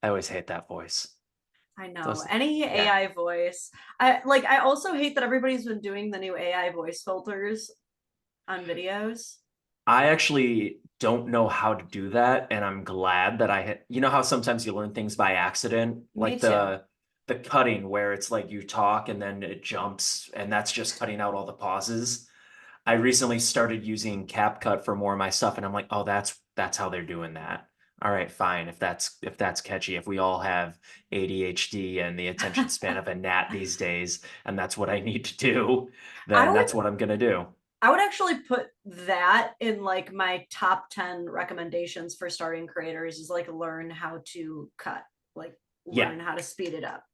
I always hate that voice. I know. Those, Any yeah. AI voice. I also hate that everybody's been doing the new AI voice filters on videos. I actually don't know how to do that, and I'm glad that you know how sometimes you learn things by accident, Me like too. the cutting where it's like you talk and then it jumps, and that's just cutting out all the pauses. I recently started using CapCut for more of my stuff, and I'm like, oh, that's how they're doing that. All right, fine. If that's catchy, if we all have ADHD and the attention span of a gnat these days, and that's what I need to do, I then would that's what I'm gonna do. I would actually put that in like my top 10 recommendations for starting creators is like learn how to cut, like Yeah, learn how to speed it up.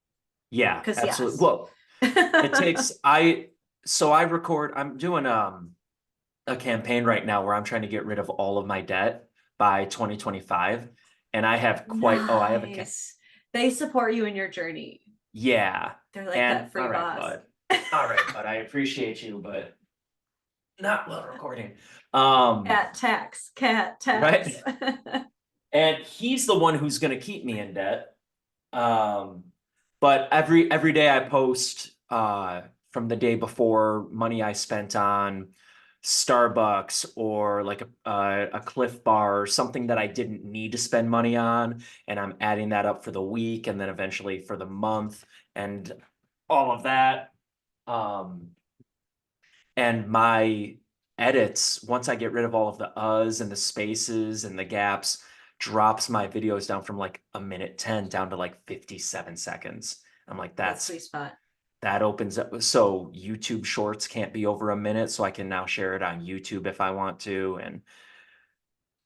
yeah, Cause absolutely. yes. Well, it takes I record. I'm doing a campaign right now where I'm trying to get rid of all of my debt by 2025, and I have quite. Oh, I have Nice. They support you in your journey. yeah, They're like and that free boss. all right, bud. I appreciate you, but not while recording. Cat tax. Right, and he's the one who's going to keep me in debt. Um, but every day I post from the day before money I spent on Starbucks or like a Cliff Bar or something that I didn't need to spend money on, and I'm adding that up for the week and then eventually for the month and all of that. Um, and my edits, once I get rid of all of the uhs and the spaces and the gaps, drops my videos down from like a minute 10 down to like 57 seconds. I'm like, That's sweet spot. that opens up. So YouTube shorts can't be over a minute. So I can now share it on YouTube if I want to. And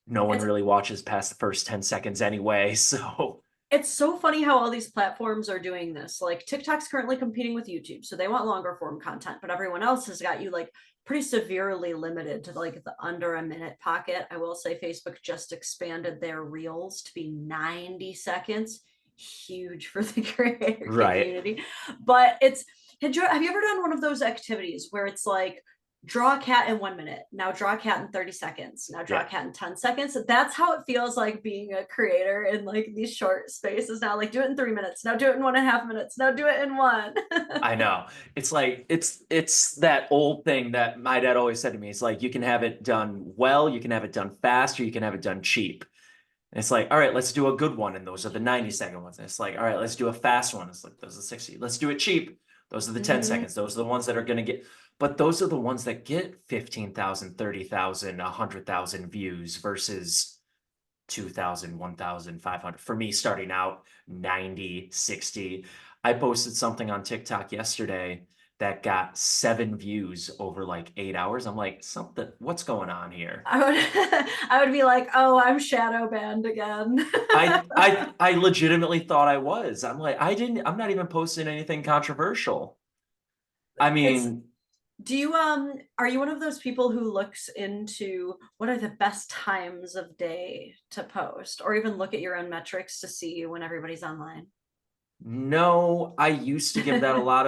no one It's really watches past the first 10 seconds anyway. So it's so funny how all these platforms are doing this. Like TikTok's currently competing with YouTube, so they want longer form content, but everyone else has got you like pretty severely limited to like the under a minute pocket. I will say Facebook just expanded their reels to be 90 seconds. Huge for the creator right. community. But have you ever done one of those activities where it's like draw a cat in 1 minute, now draw a cat in 30 seconds, now draw a Yeah. cat in 10 seconds? That's how it feels like being a creator in like these short spaces now. Like do it in 3 minutes, now do it in 1.5 minutes, now do it in one. I know. It's like it's that old thing that my dad always said to me. It's like you can have it done well, you can have it done fast, or you can have it done cheap. And it's like, all right, let's do a good one, and those are the 90-second ones. And it's like, all right, let's do a fast one. It's like those are 60. Let's do it cheap. Those are the 10 Mm-hmm. seconds. Those are the ones that are gonna get, but those are the ones that get 15,000, 30,000, 100,000 views versus 2,000, 1,500. For me, starting out 90, 60. I posted something on TikTok yesterday that got 7 views over like 8 hours. I'm like, something, what's going on here? I would I would be like, oh, I'm shadow banned again. I legitimately thought I was. I'm like, I'm not even posting anything controversial. I It's mean, do you are you one of those people who looks into what are the best times of day to post or even look at your own metrics to see when everybody's online? no, I used to give that a lot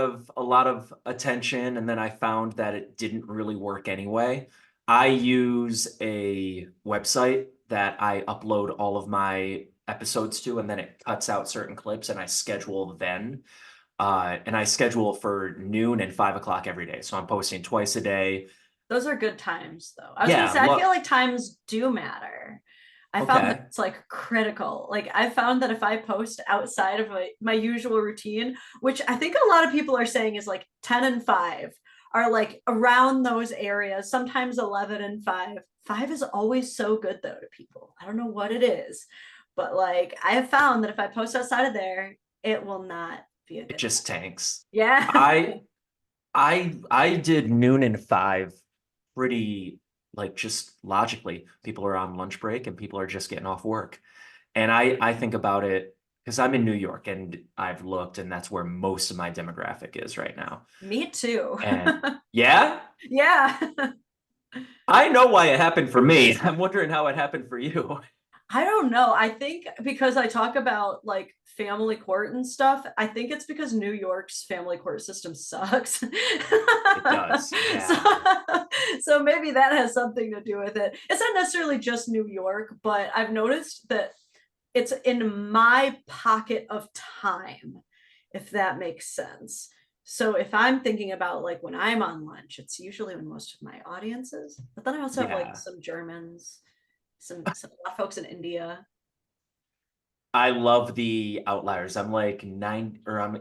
of attention, and then I found that it didn't really work anyway. I use a website that I upload all of my episodes to, and then it cuts out certain clips, and I schedule then. And I schedule for noon and 5 o'clock every day. So I'm posting twice a day. Those are good times, though. I was gonna Yeah, say, I feel like times do matter. I found that okay. it's like critical. Like, I found that if I post outside of my usual routine, which I think a lot of people are saying is like 10 and 5, are like around those areas, sometimes 11 and 5. 5 is always so good, though, to people. I don't know what it is, but like, I have found that if I post outside of there, it will not be a It good just time. tanks. Yeah. I did noon and 5 pretty like just logically. People are on lunch break and people are just getting off work. And I think about it because I'm in New York and I've looked and that's where most of my demographic is right now. Me too. And yeah, Yeah. I know why it happened for me. I'm wondering how it happened for you. I don't know. I think because I talk about like family court and stuff, I think it's because New York's family court system sucks. It does. so, Yeah. so maybe that has something to do with it. It's not necessarily just New York, but I've noticed that it's in my pocket of time, if that makes sense. So if I'm thinking about like when I'm on lunch, it's usually when most of my audience is. But then I also have like Yeah. some Germans, some a lot of folks in India. I love the outliers. I'm like I'm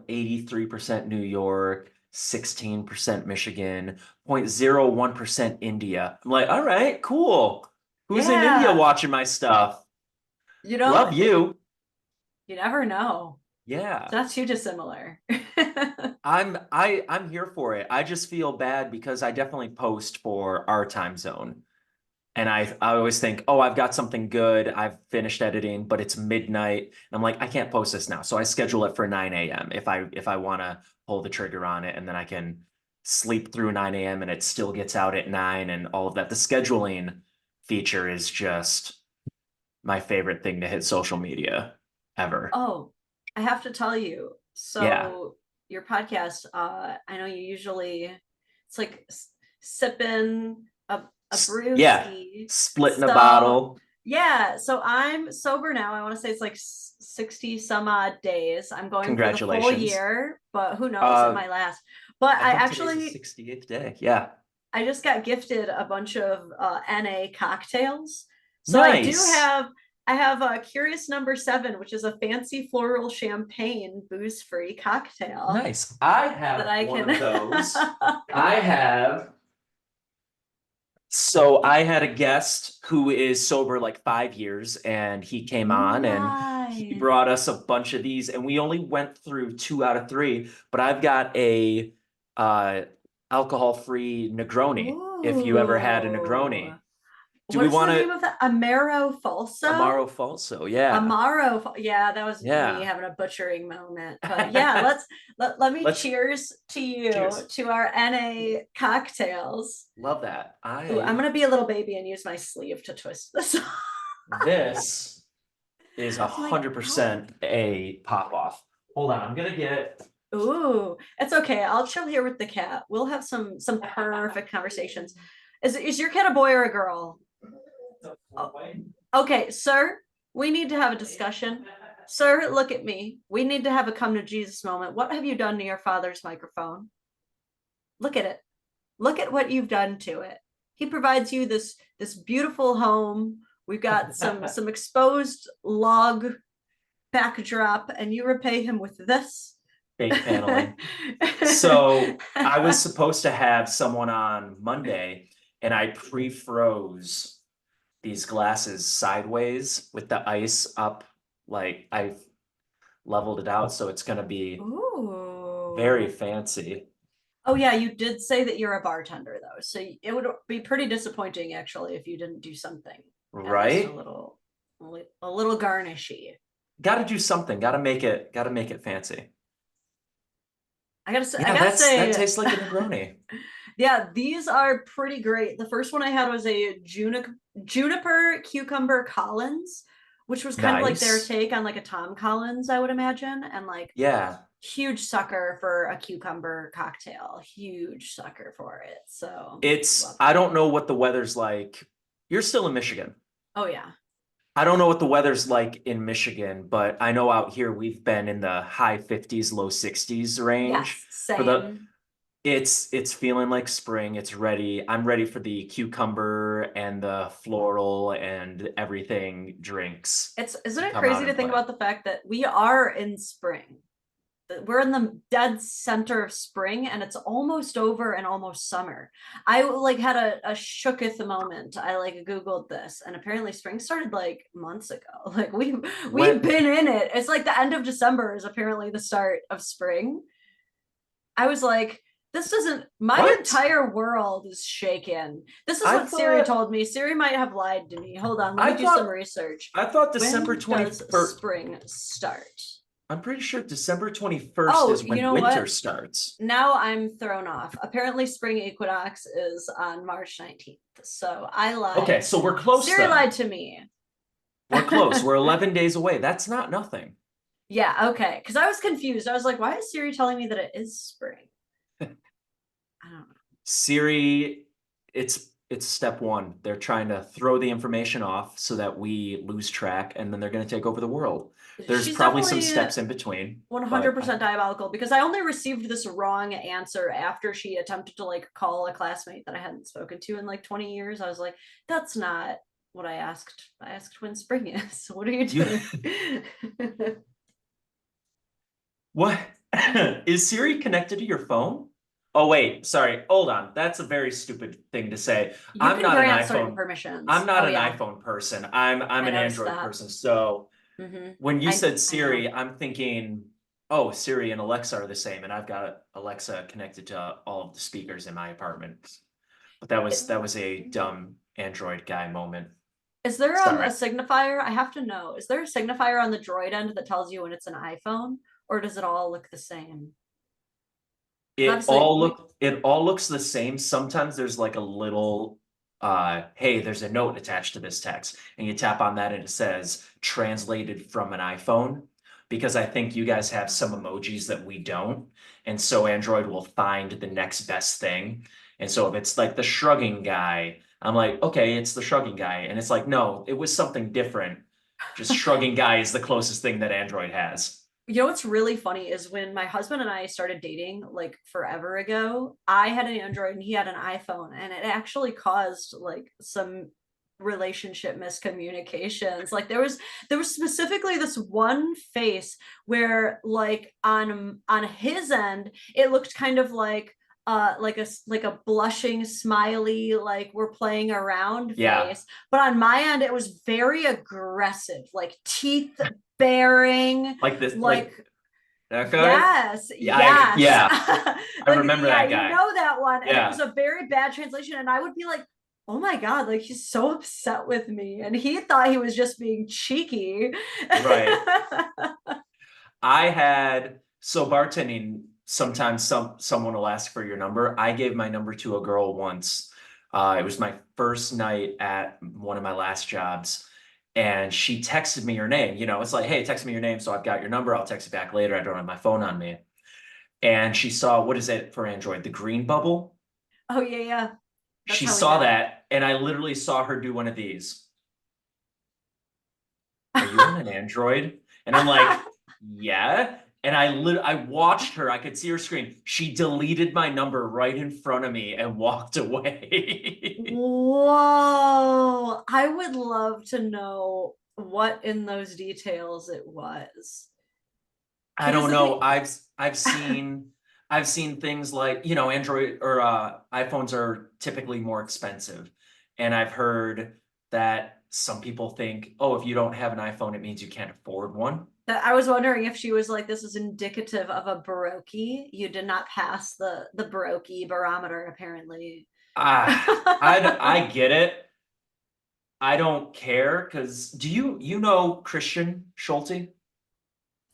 83% New York, 16% Michigan, 0.01% India. I'm like, all right, cool. Who's in India Yeah, watching my stuff? you know, Love you. you never know. It's Yeah. not too dissimilar. I'm here for it. I just feel bad because I definitely post for our time zone. And I always think, oh, I've got something good. I've finished editing, but it's midnight. And I'm like, I can't post this now. So I schedule it for 9 a.m. if I want to pull the trigger on it, and then I can sleep through 9 a.m. and it still gets out at 9 and all of that. The scheduling feature is just my favorite thing to hit social media ever. Oh, I have to tell you. Yeah. So your podcast, I know you usually it's like sipping a Yeah. brewski. Splitting a So bottle. yeah, so I'm sober now. I want to say it's like 60 some odd days. I'm going for the full Congratulations. year, but who knows, it Uh, might last. But I think today's the 68th day. Yeah. I just got gifted a bunch of NA cocktails. So Nice. I have a Curious Number Seven, which is a fancy floral champagne booze free cocktail Nice. I that have I one can. of those. I have. So I had a guest who is sober like 5 years, and he came on and he Nice. brought us a bunch of these, and we only went through two out of three. But I've got a uh, alcohol-free Negroni. If you ever had a Ooh. Negroni, do we What is want the name to of that? Amaro Falso? Amaro Falso? Yeah, Yeah, that was me yeah. having a butchering moment. But yeah, let me Let's cheers to you cheers. to our NA cocktails. Love that. Ooh, I'm gonna be a little baby and use my sleeve to twist this. This is a I'm like, hundred ow. percent a pop off. Hold on, I'm gonna get. Ooh, it's okay. I'll chill here with the cat. We'll have some perfect conversations. Is your cat a boy or a girl? Oh, okay, sir, we need to have a discussion. Sir, look at me. We need to have a come to Jesus moment. What have you done to your father's microphone? Look at it. Look at what you've done to it. He provides you this beautiful home. We've got some exposed log backdrop, and you repay him with this. Fake paneling. So I was supposed to have someone on Monday, and I pre-froze these glasses sideways with the ice up. Like I've leveled it out, so it's gonna be very Ooh. fancy, Oh yeah, you did say that you're a bartender though, so it would be pretty disappointing actually if you didn't do something at least right? a little garnishy. Got to do something. Got to make it fancy. I Yeah, gotta that say, tastes like a Negroni. yeah, these are pretty great. The first one I had was a juniper cucumber Collins, which was kind of like their Nice. take on like a Tom Collins, I would imagine, and like Yeah. huge sucker for a cucumber cocktail, huge sucker for it. So It's, love I it. don't know what the weather's like. You're still in Michigan. Oh yeah. I don't know what the weather's like in Michigan, but I know out here we've been in the high 50s, low 60s range Yes, for the, same. it's feeling like spring. It's ready. I'm ready for the cucumber and the floral and everything drinks Isn't to it come out crazy to and think play. about the fact that we are in spring? We're in the dead center of spring and it's almost over and almost summer. I like had a shooketh moment. I like Googled this and apparently spring started like months ago. Like we've When, been in it. It's like the end of December is apparently the start of spring. I was like, this doesn't, my what? entire world is shaken. This is I what Siri thought, told me. Siri might have lied to me. Hold on, let I me do some thought, research. I thought December When does 21st. spring start? I'm pretty sure December 21st Oh, is you when know winter what? starts. Now I'm thrown off. Apparently, spring equinox is on March 19th. So I Okay, lied. so we're close Siri then. lied to me. We're close. We're 11 days away. That's not nothing. Yeah, okay. Because I was confused. I was like, why is Siri telling me that it is spring? I don't know. Siri, it's it's step one. They're trying to throw the information off so that we lose track, and then they're going to take over the world. There's She's probably some definitely steps in between, but 100% diabolical because I only received this wrong answer after she attempted to like call a classmate that I hadn't spoken to in like 20 years. I was like, that's not what I asked. I asked when spring is. What are you you doing? what is Siri connected to your phone? Oh wait, sorry. Hold on. That's a very stupid thing to say. You I'm can not an grant certain iPhone. I'm permissions. not Oh an yeah, iPhone person. I'm I an noticed Android that. person. So when you said I know. Siri, I'm thinking, oh, Siri and Alexa are the same, and I've got Alexa connected to all of the speakers in my apartment. But that was a dumb Android guy moment. Is there a Sorry. signifier? I have to know. Is there a signifier on the Droid end that tells you when it's an iPhone, or does it all look the same? Because obviously, It all looks the same. Sometimes there's like a little hey, there's a note attached to this text, and you tap on that and it says translated from an iPhone, because I think you guys have some emojis that we don't. And so Android will find the next best thing. And so if it's like the shrugging guy, I'm like, okay, it's the shrugging guy. And it's like, no, it was something different. Just shrugging guy is the closest thing that Android has. you know what's really funny is when my husband and I started dating like forever ago, I had an Android and he had an iPhone, and it actually caused like some relationship miscommunications. Like there was specifically this one face where like on his end it looked kind of like a blushing smiley like we're playing around Yeah. face, but on my end it was very aggressive, like teeth baring, Like this, like like that guy? yes, Yeah, yes. yeah, I Like remember yeah, that you guy. know that one, and it was Yeah, a very bad translation, and I would be like, oh my god, like he's so upset with me, and he thought he was just being cheeky. right. I had so bartending, sometimes someone will ask for your number. I gave my number to a girl once. It was my first night at one of my last jobs. And she texted me her name. You know, it's like, hey, text me your name. So I've got your number. I'll text it back later. I don't have my phone on me. And she saw, what is it for Android? The green bubble. Oh yeah, yeah, that's She how we saw know. that. And I literally saw her do one of these. Are you on an Android? And I'm like, yeah. And I watched her, I could see her screen. She deleted my number right in front of me and walked away. Whoa, I would love to know what in those details it was. I Because don't the know. thing, I've seen things like, Android or iPhones are typically more expensive. And I've heard that some people think, oh, if you don't have an iPhone, it means you can't afford one. I was wondering if she was like, this is indicative of a Baroque. You did not pass the Baroque barometer, apparently. I get it. I don't care because you know Christian Schulte?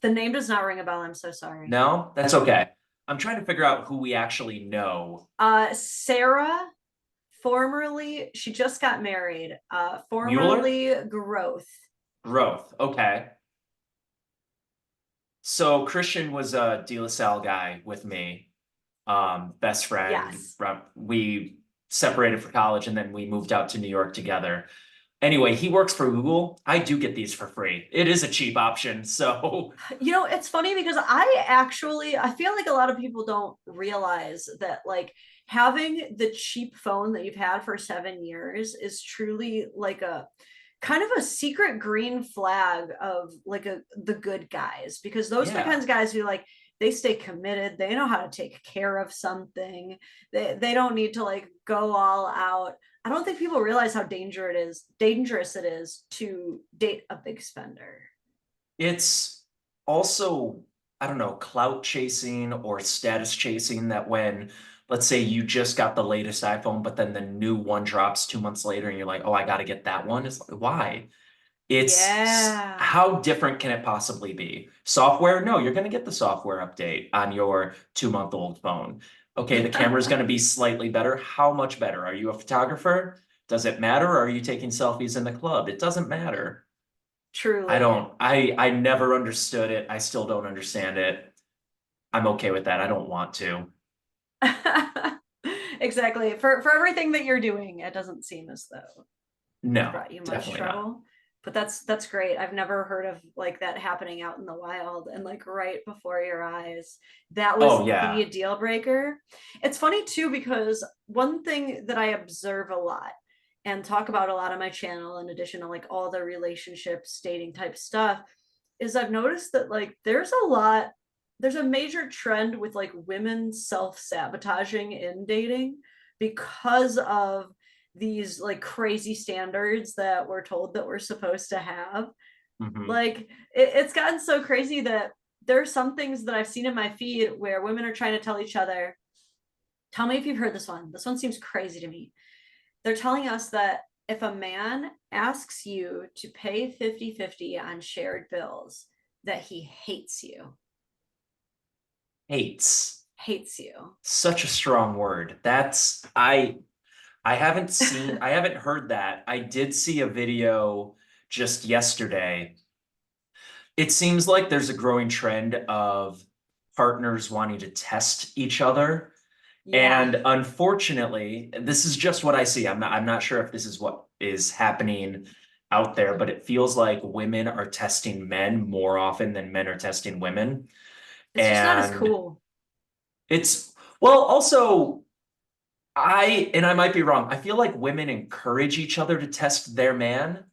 The name does not ring a bell. I'm so sorry. No, that's okay. I'm trying to figure out who we actually know. Sarah, formerly, she just got married. Mueller? Formerly Growth. Growth. Okay. So Christian was a De La Salle guy with me. Best friend. Yes. We separated for college and then we moved out to New York together. Anyway, he works for Google. I do get these for free. It is a cheap option. So You know, it's funny because I feel like a lot of people don't realize that like having the cheap phone that you've had for 7 years is truly like a kind of a secret green flag of like the good guys, because those are the yeah. kinds of guys who like they stay committed, they know how to take care of something, they don't need to like go all out. I don't think people realize how dangerous it is to date a big spender. It's also, I don't know, clout chasing or status chasing that when, let's say you just got the latest iPhone, but then the new one drops 2 months later and you're like, oh, I got to get that one. It's like, why? Yeah. How different can it possibly be? Software? No, you're going to get the software update on your 2-month-old phone. Okay, the camera's going to be slightly better. How much better? Are you a photographer? Does it matter? Or are you taking selfies in the club? It doesn't matter. Truly. I never understood it. I still don't understand it. I'm okay with that. I don't want to. Exactly. For everything that you're doing, it doesn't seem as though it's No, brought you much definitely not. trouble. But that's great. I've never heard of like that happening out in the wild and like right before your eyes. That was Oh yeah. the deal breaker. It's funny too because one thing that I observe a lot and talk about a lot on my channel, in addition to like all the relationships, dating type stuff, is I've noticed that like there's a major trend with like women self-sabotaging in dating because of these like crazy standards that we're told that we're supposed to have. Hmm. Like it's gotten so crazy that there are some things that I've seen in my feed where women are trying to tell each other, tell me if you've heard this one. This one seems crazy to me. They're telling us that if a man asks you to pay 50-50 on shared bills, that he hates you. Hates. Hates you. Such a strong word. I haven't seen, I haven't heard that. I did see a video just yesterday. It seems like there's a growing trend of partners wanting to test each other. Yeah. And unfortunately, this is just what I see. I'm not sure if this is what is happening out there, but it feels like women are testing men more often than men are testing women. It's just not as And cool. it's, well, also and I might be wrong. I feel like women encourage each other to test their man,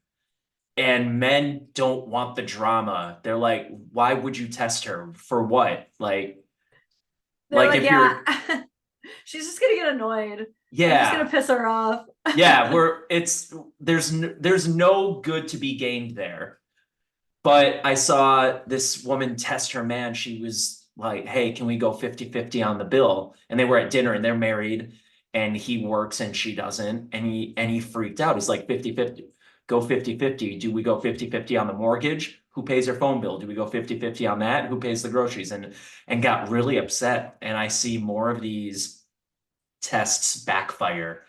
and men don't want the drama. They're like, why would you test her? For what? They're Like like, if yeah, you're, she's just gonna get annoyed. I'm just gonna yeah, piss her off. yeah, there's no good to be gained there. But I saw this woman test her man. She was like, hey, can we go 50-50 on the bill? And they were at dinner and they're married and he works and she doesn't. And he freaked out. He's like 50-50, go 50-50. Do we go 50-50 on the mortgage? Who pays their phone bill? Do we go 50-50 on that? Who pays the groceries? And got really upset. And I see more of these tests backfire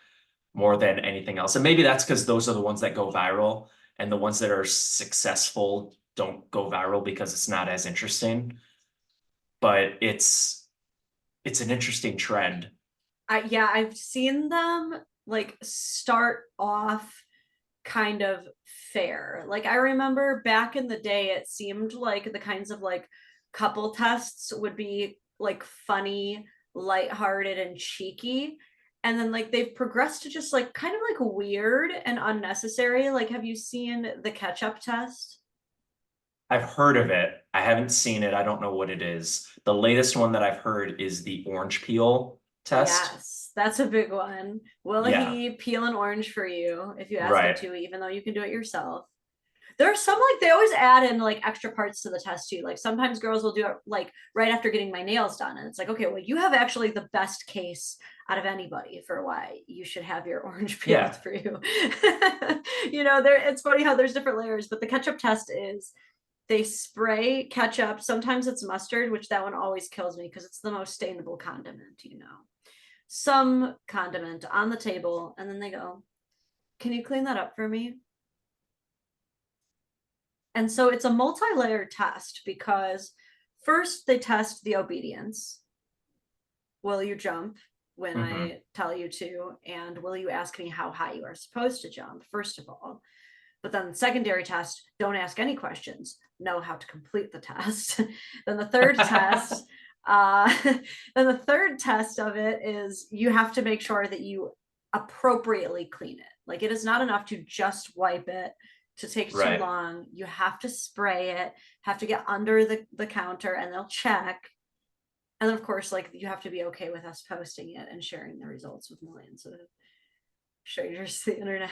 more than anything else. And maybe that's because those are the ones that go viral, and the ones that are successful don't go viral because it's not as interesting. But it's an interesting trend. Yeah, I've seen them like start off kind of fair. Like I remember back in the day, it seemed like the kinds of like couple tests would be like funny, lighthearted, and cheeky. And then like they've progressed to just like kind of like weird and unnecessary. Like, have you seen the ketchup test? I've heard of it. I haven't seen it. I don't know what it is. The latest one that I've heard is the orange peel test. Yes, that's a big one. Will Yeah, he peel an orange for you if you ask him right. to, even though you can do it yourself? There's some like they always add in like extra parts to the test too. Like sometimes girls will do it like right after getting my nails done. And it's like, okay, well, you have actually the best case out of anybody for why you should have your orange peeled Yeah, for you. There it's funny how there's different layers, but the ketchup test is they spray ketchup. Sometimes it's mustard, which that one always kills me because it's the most stainable condiment. Some condiment on the table, and then they go, can you clean that up for me? And so it's a multi-layered test because first they test the obedience. Will you jump when hmm, I tell you to? And will you ask me how high you are supposed to jump, first of all? But then the secondary test, don't ask any questions, know how to complete the test. then the third test, uh, then the third test of it is you have to make sure that you appropriately clean it. Like it is not enough to just wipe it to take too right. long. You have to spray it, have to get under the counter and they'll check. And then of course, like you have to be okay with us posting it and sharing the results with millions of strangers to the internet.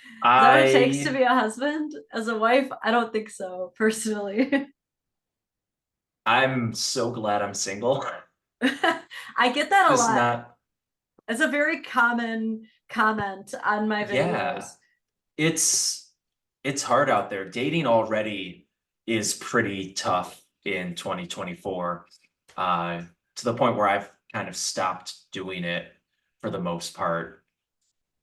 Is that what it takes to I be a husband? As a wife, I don't think so, personally. I'm so glad I'm single. I get that a Just lot. not, It's a very common comment on my yeah. videos. It's hard out there. Dating already is pretty tough in 2024, to the point where I've kind of stopped doing it for the most part.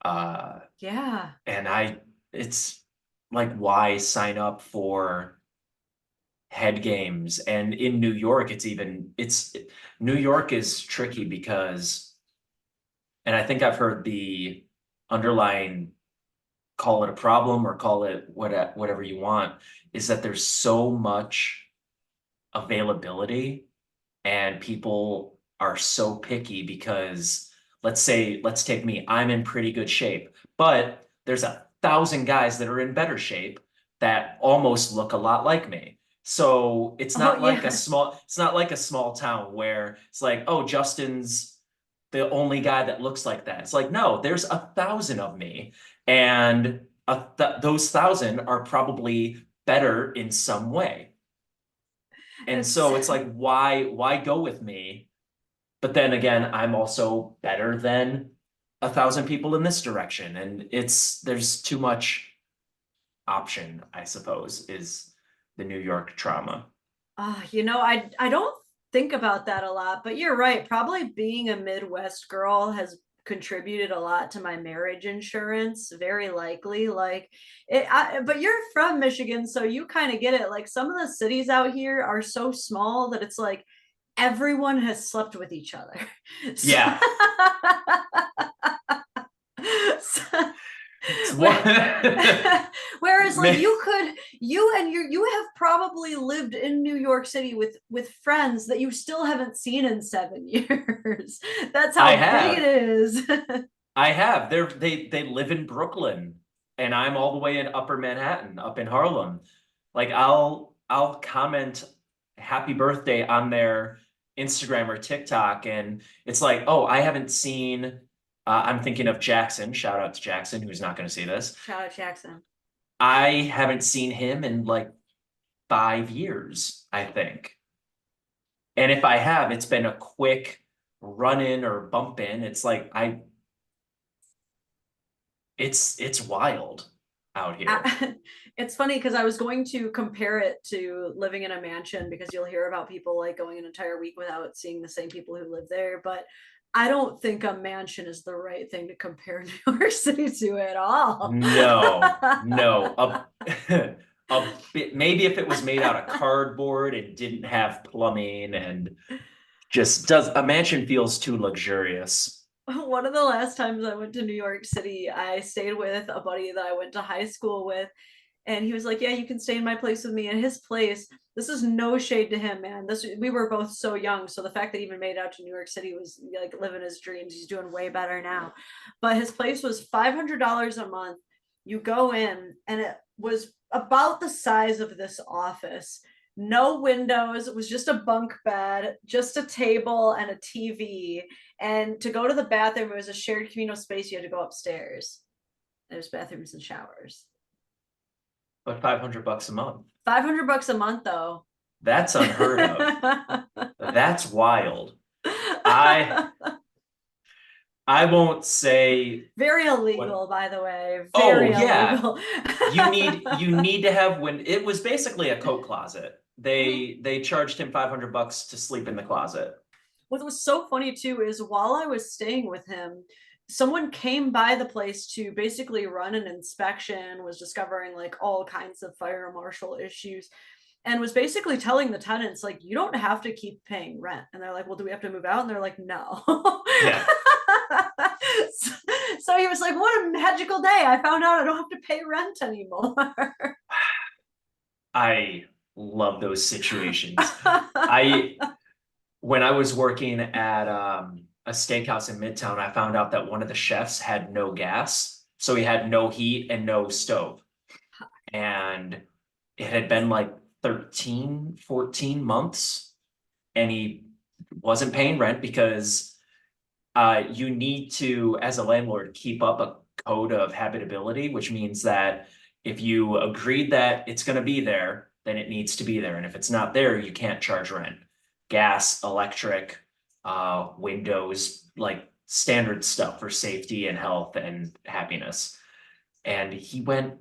Uh, Yeah. and it's like, why sign up for head games. And in New York, New York is tricky because, and I think I've heard the underlying, call it a problem or call it whatever you want, is that there's so much availability and people are so picky because let's take me, I'm in pretty good shape, but there's 1,000 guys that are in better shape that almost look a lot like me. So Oh yeah. it's not like a small town where it's like, oh, Justin's the only guy that looks like that. It's like, no, there's 1,000 of me, and those 1,000 are probably better in some way. And It's so it's like, why go with me? But then again, I'm also better than 1,000 people in this direction. And there's too much option, I suppose, is the New York trauma. I don't think about that a lot, but you're right. Probably being a Midwest girl has contributed a lot to my marriage insurance, very likely. But you're from Michigan, so you kind of get it. Like some of the cities out here are so small that it's like everyone has slept with each other. So, Yeah. so- It's where- what Whereas like you have probably lived in New York City with friends that you still haven't seen in 7 years. That's I how big it have. is. I have. They live in Brooklyn and I'm all the way in Upper Manhattan, up in Harlem. Like I'll comment happy birthday on their Instagram or TikTok, and it's like, oh, I haven't seen I'm thinking of Jackson. Shout out to Jackson, who's not gonna see this. Shout out Jackson. I haven't seen him in like 5 years, I think. And if I have, it's been a quick run in or bump in. It's like it's wild out here. It's funny because I was going to compare it to living in a mansion because you'll hear about people like going an entire week without seeing the same people who live there. But I don't think a mansion is the right thing to compare New York City to at all. No, no. A bit, maybe if it was made out of cardboard and didn't have plumbing and just does a mansion feels too luxurious. One of the last times I went to New York City, I stayed with a buddy that I went to high school with. And he was like, "Yeah, you can stay in my place with me." And his place, this is no shade to him, man. This We were both so young. So the fact that he even made it out to New York City was like living his dreams. He's doing way better now. But his place was $500 a month. You go in, and it was about the size of this office. No windows. It was just a bunk bed, just a table and a TV. And to go to the bathroom, it was a shared communal space. You had to go upstairs. There's bathrooms and showers. But $500 a month. $500 a month, though. That's unheard of. That's wild. I I won't say Very illegal, what. by the way. Oh Very yeah. illegal. You need to have when it was basically a coat closet. They charged him $500 to sleep in the closet. What was so funny too is while I was staying with him, someone came by the place to basically run an inspection, was discovering like all kinds of fire marshal issues, and was basically telling the tenants, like, you don't have to keep paying rent. And they're like, well, do we have to move out? And they're like, no. Yeah. so, so he was like, what a magical day. I found out I don't have to pay rent anymore. I love those situations. I when I was working at a steakhouse in Midtown, I found out that one of the chefs had no gas, so he had no heat and no stove. And it had been like 13, 14 months, and he wasn't paying rent because you need to, as a landlord, keep up a code of habitability, which means that if you agreed that it's going to be there, then it needs to be there. And if it's not there, you can't charge rent. Gas, electric, windows, like standard stuff for safety and health and happiness. And he went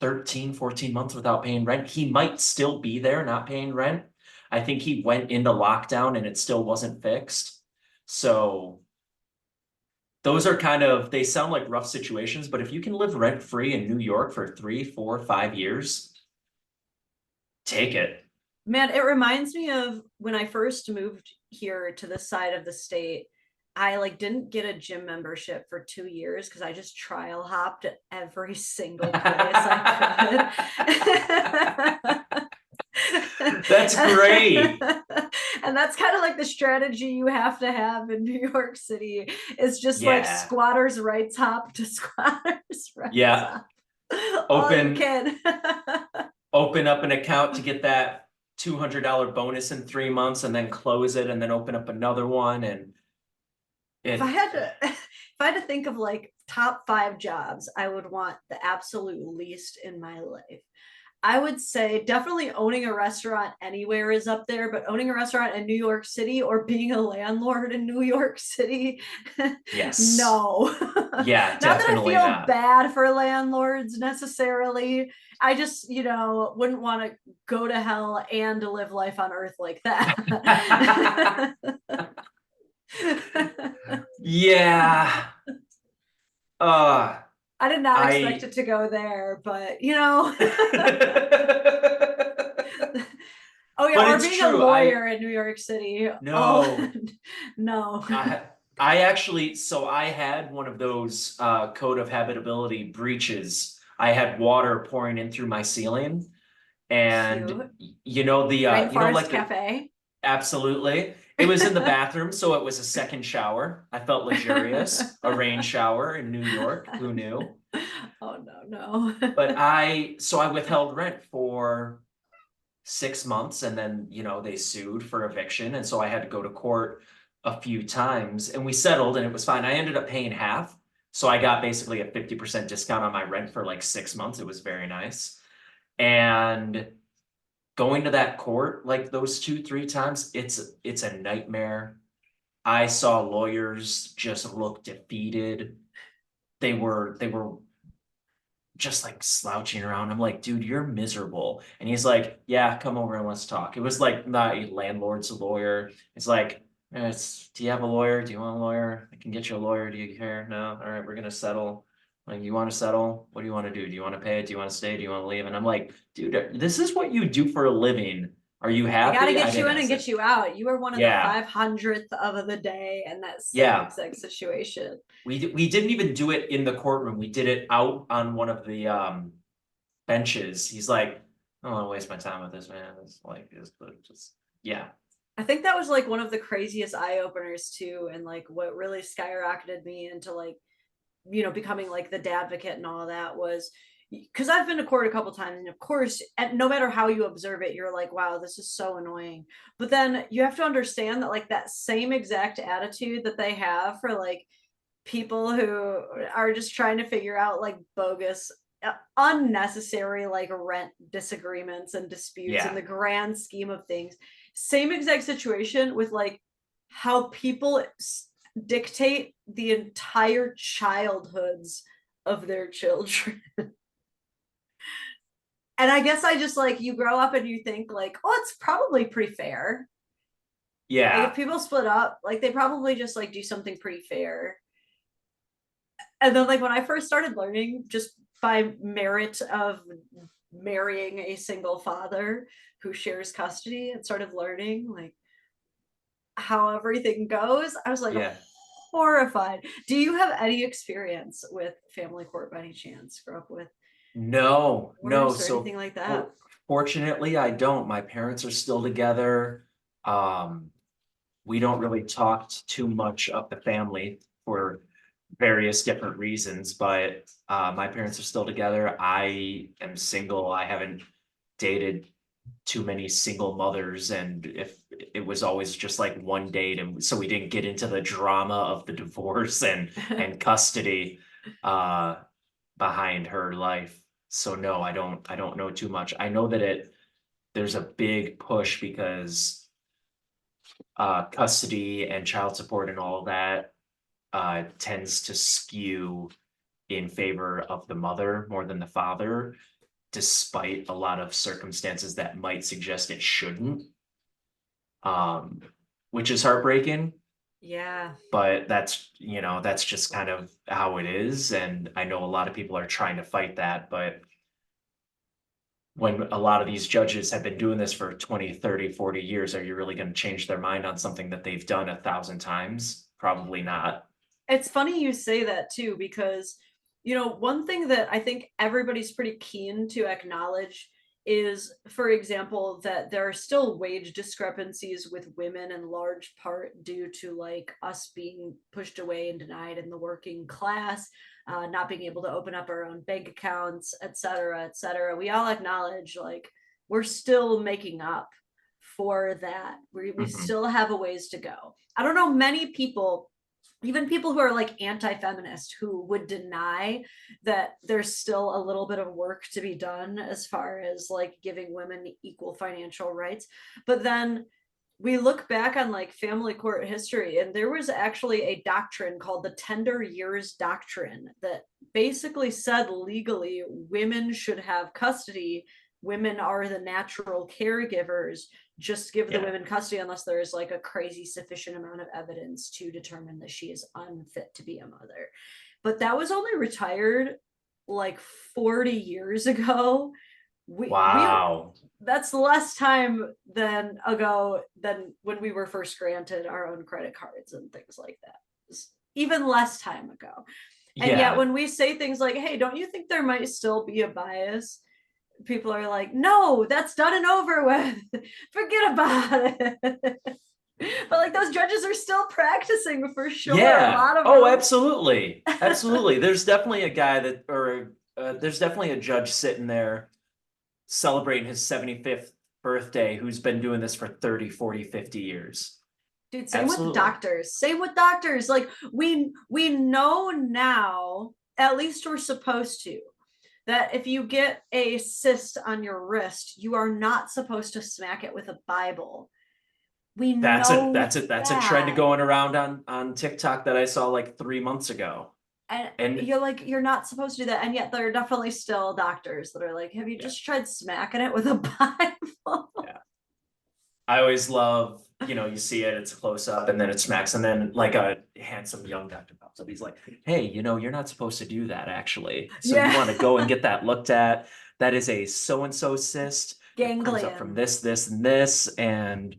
13, 14 months without paying rent. He might still be there not paying rent. I think he went into lockdown and it still wasn't fixed. So those are they sound like rough situations, but if you can live rent free in New York for 3, 4, 5 years, take it. Man, it reminds me of when I first moved here to this side of the state. I like didn't get a gym membership for 2 years because I just trial hopped at every single place I could. That's great. And that's kind of like the strategy you have to have in New York City is just like Yeah. squatters rights hop to squatters rights Yeah. hop all you Open can. open up an account to get that $200 bonus in 3 months and then close it and then open up another one and If I it had to if I had to think of like top 5 jobs I would want the absolute least in my life, I would say definitely owning a restaurant anywhere is up there, but owning a restaurant in New York City or being a landlord in New York City, yes. no. Yeah, Not that I definitely feel not. bad for landlords necessarily. I just, wouldn't want to go to hell and to live life on earth like that. Yeah. Uh I did not expect I it to go there, but oh yeah, but or it's being a true. lawyer in New York City. Oh No. no. I I actually, so I had one of those code of habitability breaches. I had water pouring in through my ceiling, and Cute. like Rainforest the Cafe. absolutely. It was in the bathroom, so it was a second shower. I felt luxurious. A rain shower in New York. Who knew? Oh no, no. But I withheld rent for 6 months and then, they sued for eviction. And so I had to go to court a few times and we settled and it was fine. I ended up paying half. So I got basically a 50% discount on my rent for like 6 months. It was very nice. And going to that court like those 2, 3 times, it's a nightmare. I saw lawyers just look defeated. They were just like slouching around. I'm like, dude, you're miserable. And he's like, yeah, come over and let's talk. It was like not a landlord's lawyer. It's like, do you have a lawyer? Do you want a lawyer? I can get you a lawyer. Do you care? No. All right, we're gonna settle. Like, you want to settle? What do you want to do? Do you want to pay? Do you want to stay? Do you want to leave? And I'm like, dude, this is what you do for a living. Are you They got to happy? I get you didn't in and ask it. get you out. You were one of the Yeah, 500th of the day in that same yeah. exact situation. We didn't even do it in the courtroom. We did it out on one of the benches. He's like, I don't want to waste my time with this, man. It's just, yeah, I think that was like one of the craziest eye openers too, and like what really skyrocketed me into like becoming like the Dadvocate and all that was because I've been to court a couple times, and of course, and no matter how you observe it, you're like, wow, this is so annoying. But then you have to understand that like that same exact attitude that they have for like people who are just trying to figure out like bogus unnecessary like rent disagreements and disputes in yeah, the grand scheme of things, same exact situation with like how people dictate the entire childhoods of their children. And I guess I just like you grow up and you think like, oh, it's probably pretty fair. Like if yeah, people split up, like they probably just like do something pretty fair. And then like when I first started learning just by merit of marrying a single father who shares custody and started learning like how everything goes, I was like yeah. horrified. Do you have any experience with family court by any chance? Grow up with No, no. divorce or anything like that? Fortunately, I don't. My parents are still together. Um, we don't really talk too much of the family for various different reasons, but my parents are still together. I am single. I haven't dated too many single mothers, and if it was always just like one date, and so we didn't get into the drama of the divorce and custody uh behind her life. So no, I don't know too much. I know that there's a big push because custody and child support and all that tends to skew in favor of the mother more than the father, despite a lot of circumstances that might suggest it shouldn't, um, which is heartbreaking. Yeah. But that's just kind of how it is. And I know a lot of people are trying to fight that, but when a lot of these judges have been doing this for 20, 30, 40 years, are you really going to change their mind on something that they've done 1,000 times? Probably not. It's funny you say that too, because, one thing that I think everybody's pretty keen to acknowledge is, for example, that there are still wage discrepancies with women in large part due to like us being pushed away and denied in the working class, not being able to open up our own bank accounts, et cetera, et cetera. We all acknowledge like we're still making up for that. We Mhm. still have a ways to go. I don't know many people, even people who are like anti-feminist, who would deny that there's still a little bit of work to be done as far as like giving women equal financial rights. But then we look back on like family court history, and there was actually a doctrine called the tender years doctrine that basically said legally women should have custody. Women are the natural caregivers. Just give the Yeah. women custody unless there is like a crazy sufficient amount of evidence to determine that she is unfit to be a mother. But that was only retired like 40 years ago. We Wow. That's less time than ago than when we were first granted our own credit cards and things like that. Even less time ago. And yet Yeah. when we say things like, hey, don't you think there might still be a bias? People are like, no, that's done and over with. Forget about it. But like those judges are still practicing for sure. A Yeah. lot of Oh, them. absolutely. Absolutely. There's definitely a guy that, or there's definitely a judge sitting there celebrating his 75th birthday who's been doing this for 30, 40, 50 years. Dude, same with Absolutely. doctors. Same with doctors. Like we know now, at least we're supposed to, that if you get a cyst on your wrist, you are not supposed to smack it with a Bible. We know That's a trend that. going around on TikTok that I saw like 3 months ago. And And you're like, you're not supposed to do that. And yet there are definitely still doctors that are like, have you yeah, just tried smacking it with a Bible? yeah. I always love, you see it, it's a close up and then it smacks and then like a handsome young doctor pops up. He's like, hey, you're not supposed to do that actually. So you Yeah. want to go and get that looked at. That is a so-and-so cyst. It comes up from Ganglion. this, and this. And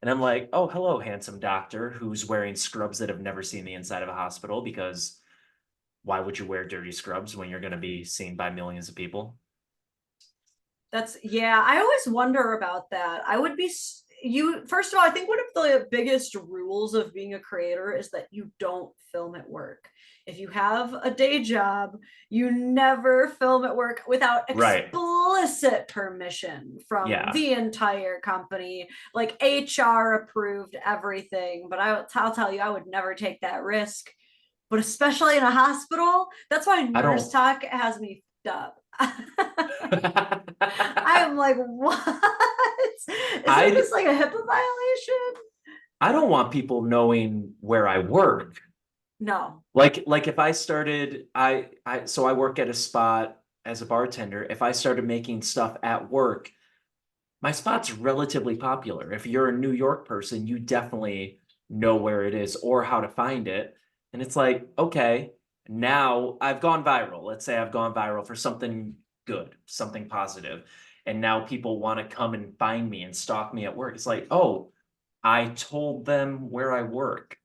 I'm like, oh, hello, handsome doctor who's wearing scrubs that have never seen the inside of a hospital because why would you wear dirty scrubs when you're going to be seen by millions of people? That's, yeah, I always wonder about that. I would be you first of all, I think one of the biggest rules of being a creator is that you don't film at work. If you have a day job, you never film at work without Right. explicit permission from Yeah. the entire company. Like HR approved everything, but I'll tell you, I would never take that risk. But especially in a hospital, that's why I nurse don't. talk has me up. I am like, what? Isn't I this like a HIPAA violation? I don't want people knowing where I work. No. Like if I started, so I work at a spot as a bartender. If I started making stuff at work, my spot's relatively popular. If you're a New York person, you definitely know where it is or how to find it. And it's like, okay, now I've gone viral. Let's say I've gone viral for something good, something positive, and now people want to come and find me and stalk me at work. It's like, oh, I told them where I work.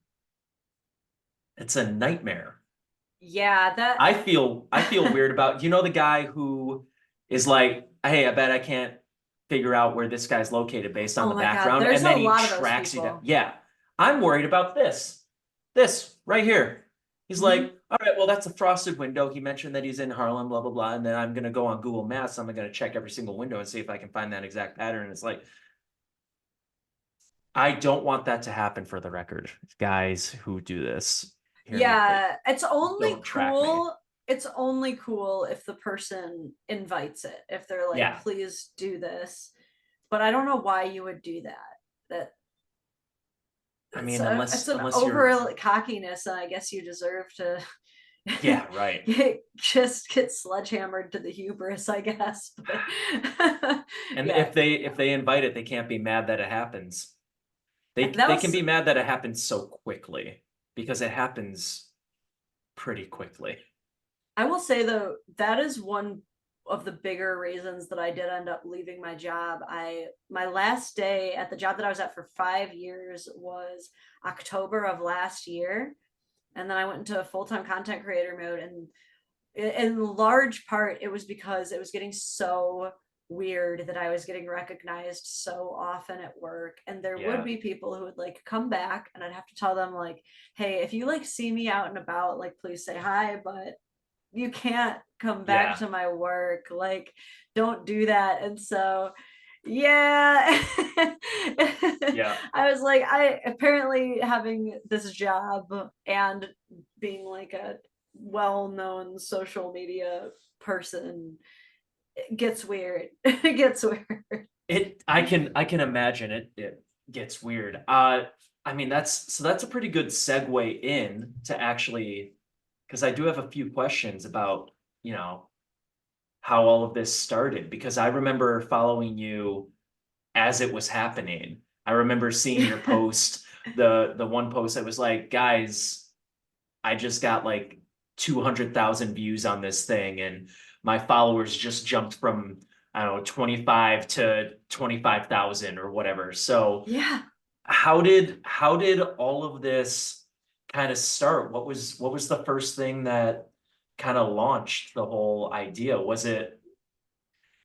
It's a nightmare. Yeah, I feel weird about, the guy who is like, hey, I bet I can't figure out where this guy's located based on oh the my God, background. there's And a then he lot of those tracks you down. people. Yeah. I'm worried about this. This right here. He's Mhm. like, all right, well, that's a frosted window. He mentioned that he's in Harlem, blah, blah, blah. And then I'm gonna go on Google Maps. I'm gonna check every single window and see if I can find that exact pattern. And it's like, I don't want that to happen for the record. Guys who do this, hear me, please. Yeah, it's only Don't track me. cool. It's only cool if the person invites it, if they're like, Yeah. please do this. But I don't know why you would do that. That I it's mean, it's an unless you're, over cockiness, and I guess you deserve to yeah, right. just get sledgehammered to the hubris, I guess. But And yeah, if they invite it, they can't be mad that it happens. that They can was. be mad that it happens so quickly because it happens pretty quickly. I will say though, that is one of the bigger reasons that I did end up leaving my job. My last day at the job that I was at for 5 years was October of last year. And then I went into a full-time content creator mode. And in large part, it was because it was getting so weird that I was getting recognized so often at work. And there would Yeah. be people who would like come back and I'd have to tell them like, hey, if you like see me out and about, like please say hi, but you can't come back Yeah. to my work. Like, don't do that. And so yeah. Yeah. I was like, I apparently having this job and being like a well-known social media person, it gets weird. It gets weird. I can imagine it gets weird. I mean that's a pretty good segue in to actually, because I do have a few questions about, you know, how all of this started, because I remember following you as it was happening. I remember seeing your post, the one post that was like, guys, I just got like 200,000 views on this thing, and my followers just jumped from, I don't know, 25 to 25,000 or whatever. So Yeah. how did all of this kind of start? What was the first thing that kind of launched the whole idea? Was it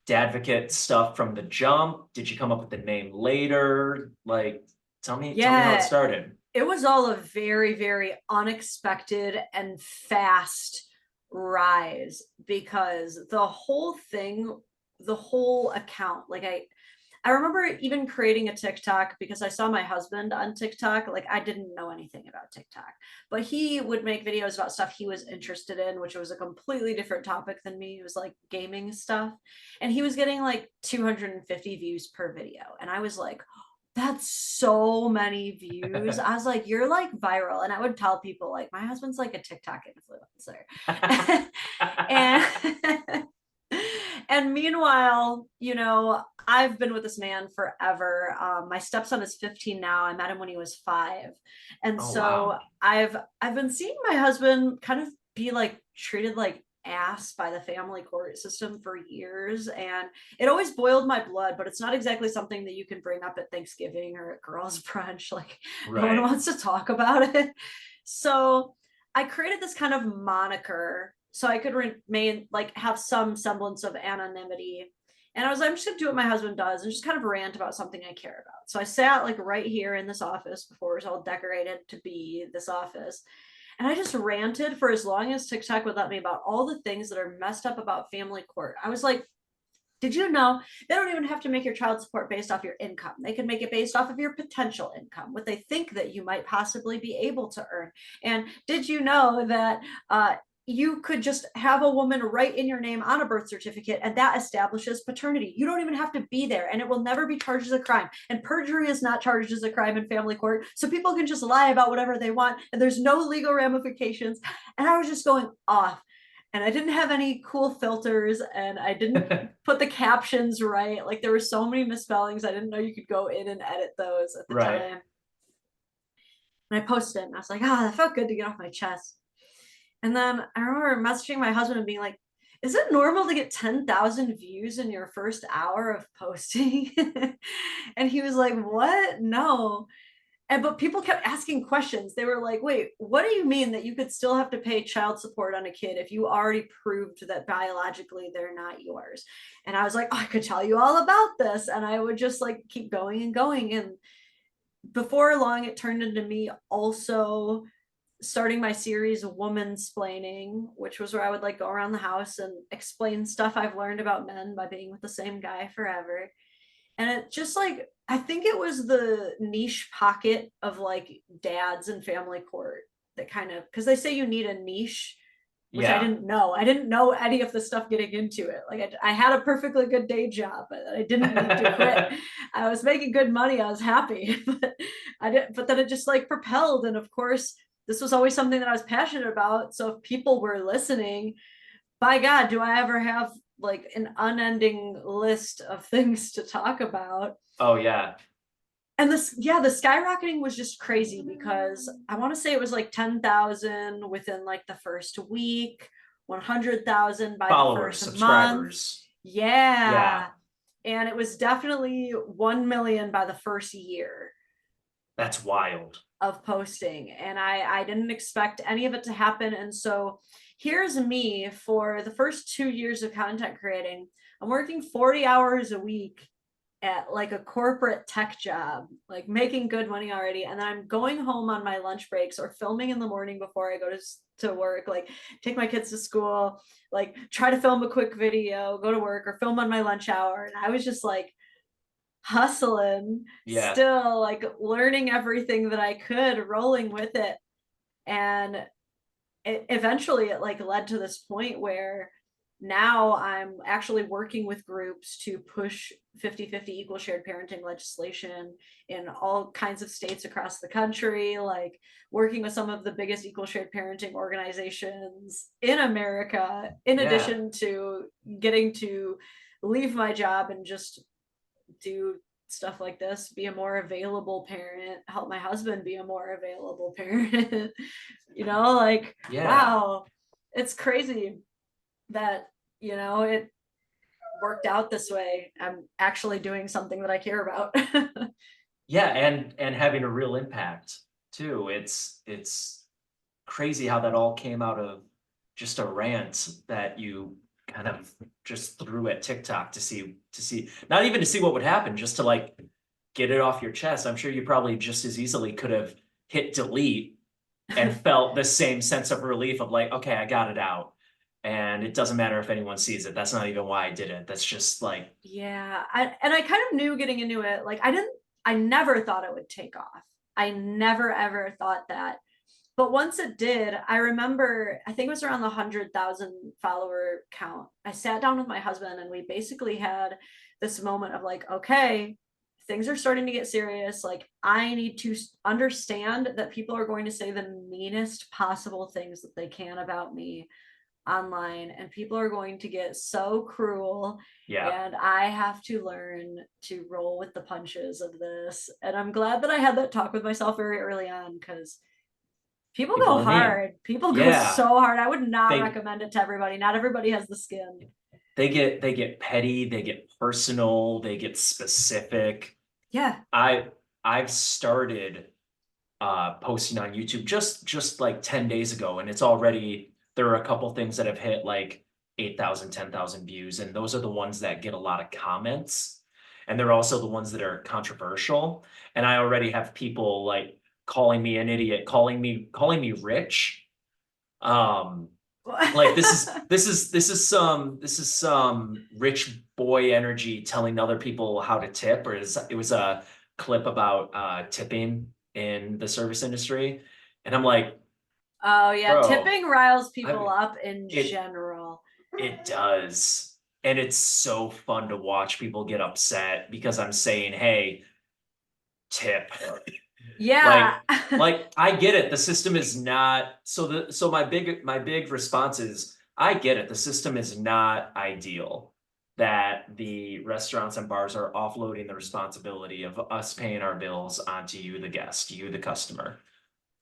Dadvocate stuff from the jump? Did you come up with the name later? Like, tell me how it Yeah. started. It was all a very, very unexpected and fast rise because the whole thing, the whole account, like I remember even creating a TikTok because I saw my husband on TikTok. Like I didn't know anything about TikTok, but he would make videos about stuff he was interested in, which was a completely different topic than me. It was like gaming stuff. And he was getting like 250 views per video. And I was like, that's so many views. I was like, you're like viral. And I would tell people like my husband's like a TikTok influencer. And and meanwhile, you know, I've been with this man forever. My stepson is 15 now. I met him when he was 5. And Oh so wow. I've been seeing my husband kind of be like treated like ass by the family court system for years, and it always boiled my blood, but it's not exactly something that you can bring up at Thanksgiving or at girls brunch. Like no one Right. wants to talk about it. So I created this kind of moniker so I could remain like have some semblance of anonymity. And I was like, I'm just gonna do what my husband does and just kind of rant about something I care about. So I sat like right here in this office before it was all decorated to be this office. And I just ranted for as long as TikTok would let me about all the things that are messed up about family court. I was like, did you know they don't even have to make your child support based off your income? They can make it based off of your potential income, what they think that you might possibly be able to earn. And did you know that you could just have a woman write in your name on a birth certificate and that establishes paternity? You don't even have to be there and it will never be charged as a crime. And perjury is not charged as a crime in family court. So people can just lie about whatever they want and there's no legal ramifications. And I was just going off, and I didn't have any cool filters and I didn't put the captions right. Like there were so many misspellings. I didn't know you could go in and edit those at the Right. time. And I posted it and I was like, ah, that felt good to get off my chest. And then I remember messaging my husband and being like, is it normal to get 10,000 views in your first hour of posting? And he was like, what? No. And but people kept asking questions. They were like, wait, what do you mean that you could still have to pay child support on a kid if you already proved that biologically they're not yours? And I was like, oh, I could tell you all about this. And I would just like keep going and going. And before long, it turned into me also starting my series Woman Splaining, which was where I would like go around the house and explain stuff I've learned about men by being with the same guy forever. And it just like, I think it was the niche pocket of like dads and family court that kind of, because they say you need a niche, which I Yeah. didn't know. I didn't know any of the stuff getting into it. Like I had a perfectly good day job, but I didn't need to quit. I was making good money. I was happy, but I didn't. But then it just like propelled, and of course, this was always something that I was passionate about. So if people were listening, by God, do I ever have like an unending list of things to talk about? Oh yeah. And this, yeah, the skyrocketing was just crazy because I want to say it was like 10,000 within like the first week, 100,000 by the Followers, first month. subscribers. Yeah, Yeah. And it was definitely 1 million by the first year that's wild. of posting. And I didn't expect any of it to happen. And so here's me for the first 2 years of content creating. I'm working 40 hours a week at like a corporate tech job, like making good money already. And then I'm going home on my lunch breaks or filming in the morning before I go to work, like take my kids to school, like try to film a quick video, go to work or film on my lunch hour. And I was just like hustling, Yeah, still like learning everything that I could, rolling with it. And eventually it like led to this point where now I'm actually working with groups to push 50-50 equal shared parenting legislation in all kinds of states across the country, like working with some of the biggest equal shared parenting organizations in America, in yeah, addition to getting to leave my job and just do stuff like this, be a more available parent, help my husband be a more available parent. Like, yeah. wow, it's crazy that, it worked out this way. I'm actually doing something that I care about. Yeah, and having a real impact too. It's crazy how that all came out of just a rant that you kind of just threw at TikTok to see not even to see what would happen, just to like get it off your chest. I'm sure you probably just as easily could have hit delete and felt the same sense of relief of like, okay, I got it out. And it doesn't matter if anyone sees it. That's not even why I did it. That's just like, Yeah, I kind of knew getting into it. Like I never thought it would take off. I never ever thought that. But once it did, I remember, I think it was around the 100,000 follower count. I sat down with my husband and we basically had this moment of like, okay, things are starting to get serious. Like, I need to understand that people are going to say the meanest possible things that they can about me online, and people are going to get so cruel. yeah, And I have to learn to roll with the punches of this. And I'm glad that I had that talk with myself very early on because people people go are mean. hard. People go Yeah. so hard. I would not They recommend it to everybody. Not everybody has the skin. they get petty, they get personal, they get specific. Yeah. I I've started posting on YouTube just like 10 days ago, and it's already there are a couple things that have hit like 8,000, 10,000 views, and those are the ones that get a lot of comments. And they're also the ones that are controversial. And I already have people like calling me an idiot, calling me rich. Um, like this is some rich boy energy telling other people how to tip, or it was a clip about tipping in the service industry. And I'm like, Oh yeah, bro, tipping riles people I up in it general. it does. And it's so fun to watch people get upset because I'm saying, hey, tip. Yeah. Like, like I get it. The system is not so my big response is I get it. The system is not ideal that the restaurants and bars are offloading the responsibility of us paying our bills onto you, the guest, you, the customer.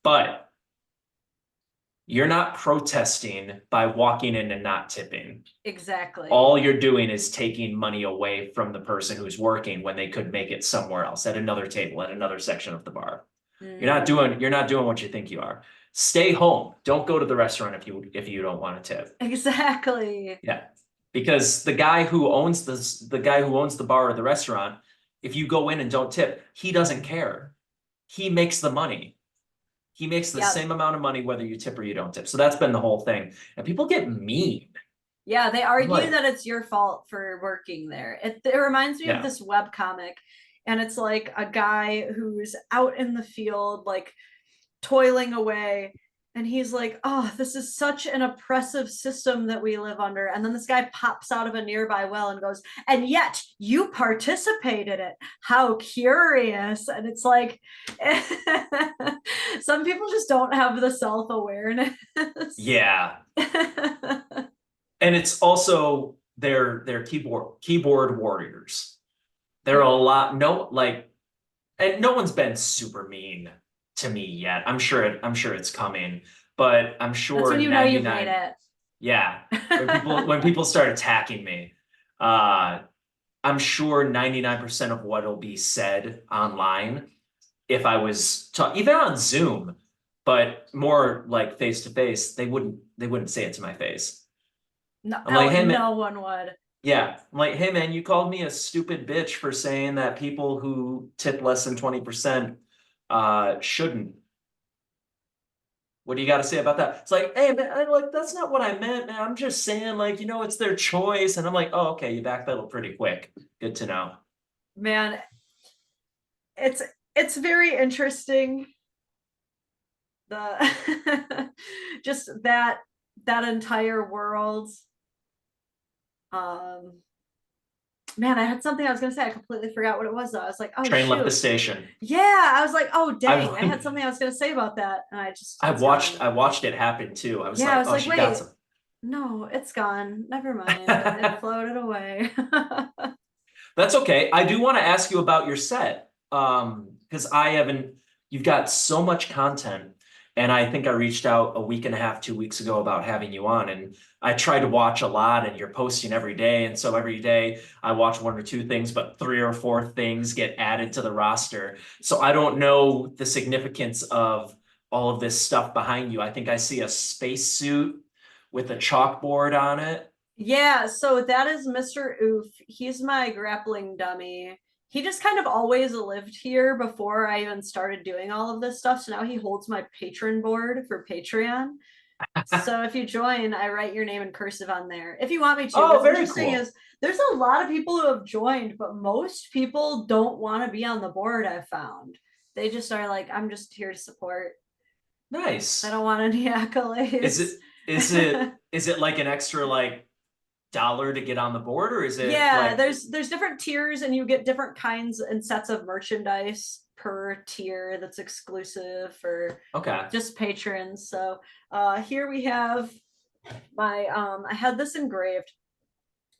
But you're not protesting by walking in and not tipping. Exactly. All you're doing is taking money away from the person who's working when they could make it somewhere else at another table, at another section of the bar. You're not Mm, doing you're not doing what you think you are. Stay home. Don't go to the restaurant if you don't want to tip. exactly. Yeah. Because the guy who owns the bar or the restaurant, if you go in and don't tip, he doesn't care. He makes the money. He makes the Yep. same amount of money whether you tip or you don't tip. So that's been the whole thing. And people get mean. Yeah, they I'm argue like, that it's your fault for working there. It reminds me of yeah, this web comic, and it's like a guy who's out in the field, like toiling away, and he's like, "Oh, this is such an oppressive system that we live under." And then this guy pops out of a nearby well and goes, "And yet you participate in it. How curious!" And it's like, some people just don't have the self awareness. yeah. And it's also they're keyboard warriors. There are a lot no like and no one's been super mean to me yet. I'm sure it's coming, but I'm That's when sure you know you've made 99 it. Yeah. When people start attacking me, uh, I'm sure 99% of what'll be said online, if I was even on Zoom, but more like face to face, they wouldn't say it to my face. No, I'm like, oh, hey man, no one would. yeah. I'm like, hey man, you called me a stupid bitch for saying that people who tip less than 20% shouldn't. What do you got to say about that? It's like, hey man, like that's not what I meant, man. I'm just saying, like, it's their choice. And I'm like, oh, okay, you backpedal pretty quick. Good to know. Man, it's it's very interesting, the just that entire world. Um man, I had something I was gonna say. I completely forgot what it was though. I was like, oh Train left the shoot. station. Yeah, I was like, oh dang, I I've had something I was gonna say about that, and I've it's watched gone. I watched it happen too. I was Yeah, I like, was oh, like, she got wait, some. no, it's gone. Never mind. It floated away. That's okay. I do want to ask you about your set. Because I haven't, you've got so much content. And I think I reached out a week and a half, 2 weeks ago about having you on. And I try to watch a lot, and you're posting every day. And so every day I watch one or two things, but three or four things get added to the roster. So I don't know the significance of all of this stuff behind you. I think I see a spacesuit with a chalkboard on it. Yeah, so that is Mr. Oof. He's my grappling dummy. He just kind of always lived here before I even started doing all of this stuff. So now he holds my patron board for Patreon. So if you join, I write your name in cursive on there if you want me to. Oh, What's very interesting cool. is there's a lot of people who have joined, but most people don't want to be on the board, I've found. They just are like, I'm just here to support. I Nice. don't want any Is accolades. it is it like an extra like dollar to get on the board, or is it Yeah, like there's different tiers and you get different kinds and sets of merchandise per tier that's exclusive for okay. just patrons. So here we have my I had this engraved.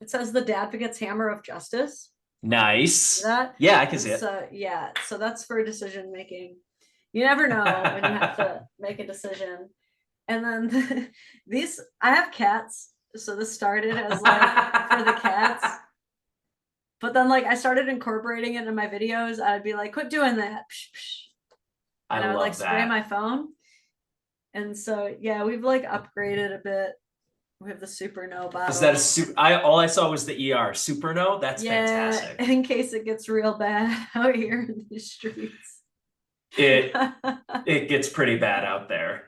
It says the Dadvocate's Hammer of Justice. See Nice. that? Yeah, I can And see it. so yeah, so that's for decision making. You never know when you have to make a decision. And then these I have cats, so this started as like for the cats. But then like I started incorporating it in my videos. I'd be like, quit doing that. Psh, psh. I And I would like love spray my that. phone. And so yeah, we've like upgraded a bit. We have the Super No Is that a bottle. super? I all I saw was the ER. Superno? That's Yeah, fantastic. in case it gets real bad out here in the streets. It it gets pretty bad out there.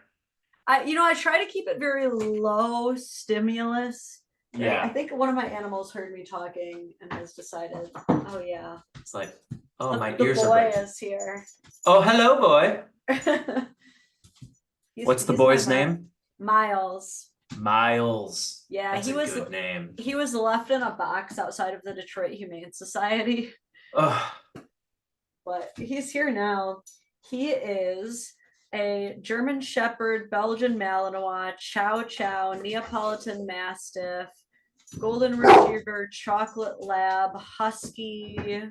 I try to keep it very low stimulus. I Yeah. think one of my animals heard me talking and has decided, oh yeah, It's like, oh, my the ears are boy breaking. is here. Oh, hello, boy. he's What's the he's my boy's name? Miles. Miles. Yeah, That's a good name. he was left in a box outside of the Detroit Humane Society, Ugh. but he's here now. He is a German Shepherd, Belgian Malinois, Chow Chow, Neapolitan Mastiff, Golden Retriever, Chocolate Lab, Husky,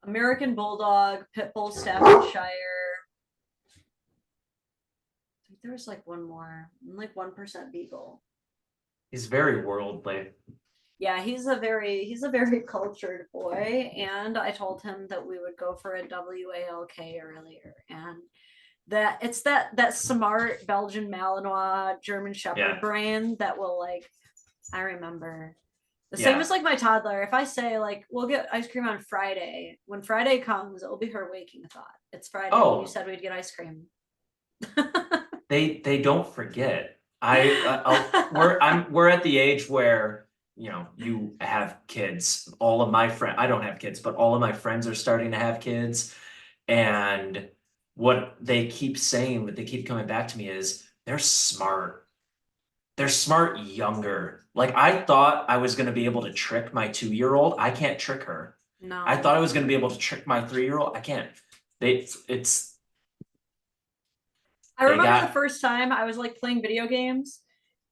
American Bulldog, Pit Bull, Staffordshire. I think there was like one more, like 1% Beagle. He's very worldly. Yeah, he's a very cultured boy, and I told him that we would go for a WALK earlier, and that it's that smart Belgian Malinois German Shepherd Yeah. brain that will like I remember. The same Yeah. as like my toddler. If I say like we'll get ice cream on Friday, when Friday comes, it will be her waking thought. It's Friday. You Oh, said we'd get ice cream. they don't forget. We're at the age where you have kids. All of my friends, I don't have kids, but all of my friends are starting to have kids, and what they keep saying, what they keep coming back to me is they're smart. They're smart younger. Like I thought I was going to be able to trick my 2-year-old. I can't trick her. I thought No. I was going to be able to trick my 3-year-old. I can't. It's I they remember the got first time I was like playing video games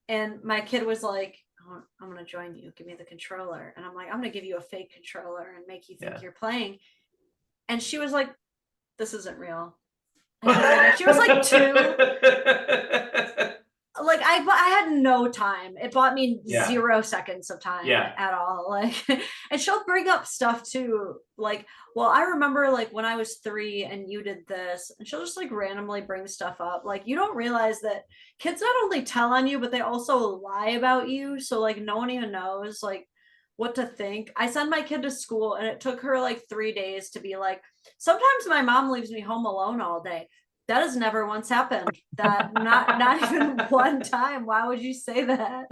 and my kid was like, oh, I'm gonna join you. Give me the controller. And I'm like, I'm gonna give you a fake controller and make you think yeah. you're playing. And she was like, this isn't real. I did it. She was like 2. like I had no time. It bought me Yeah. 0 seconds of time Yeah. at all. Like, and she'll bring up stuff too. Like, well, I remember like when I was 3 and you did this, and she'll just like randomly bring stuff up. Like, you don't realize that kids not only tell on you, but they also lie about you. So like no one even knows like what to think. I send my kid to school and it took her like 3 days to be like, sometimes my mom leaves me home alone all day. That has never once happened. That not even one time. Why would you say that?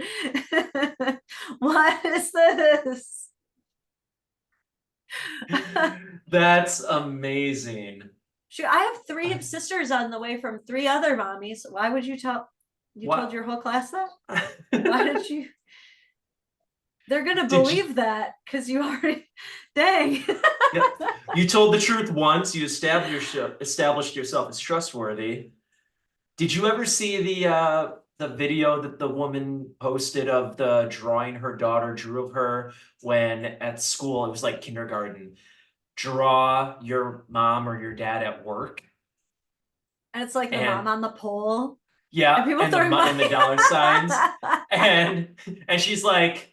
What is this? That's amazing. I have 3 sisters on the way from 3 other mommies. Why would you tell you told What? your whole class that? Why did you they're gonna Did you? believe that because you already dang. Yep. You told the truth once. You established yourself as trustworthy. Did you ever see the video that the woman posted of the drawing her daughter drew of her when at school? It was like kindergarten. Draw your mom or your dad at work, And it's like the and mom on the pole. And yeah, people throwing and the money. dollar signs, and she's like,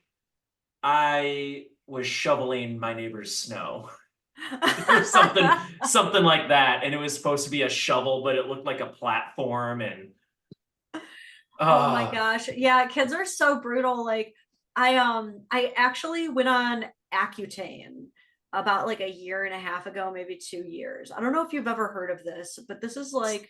I was shoveling my neighbor's snow. Or something like that, and it was supposed to be a shovel, but it looked like a platform, and Oh my uh gosh. Yeah, kids are so brutal. Like I actually went on Accutane about like a year and a half ago, maybe 2 years. I don't know if you've ever heard of this, but this is like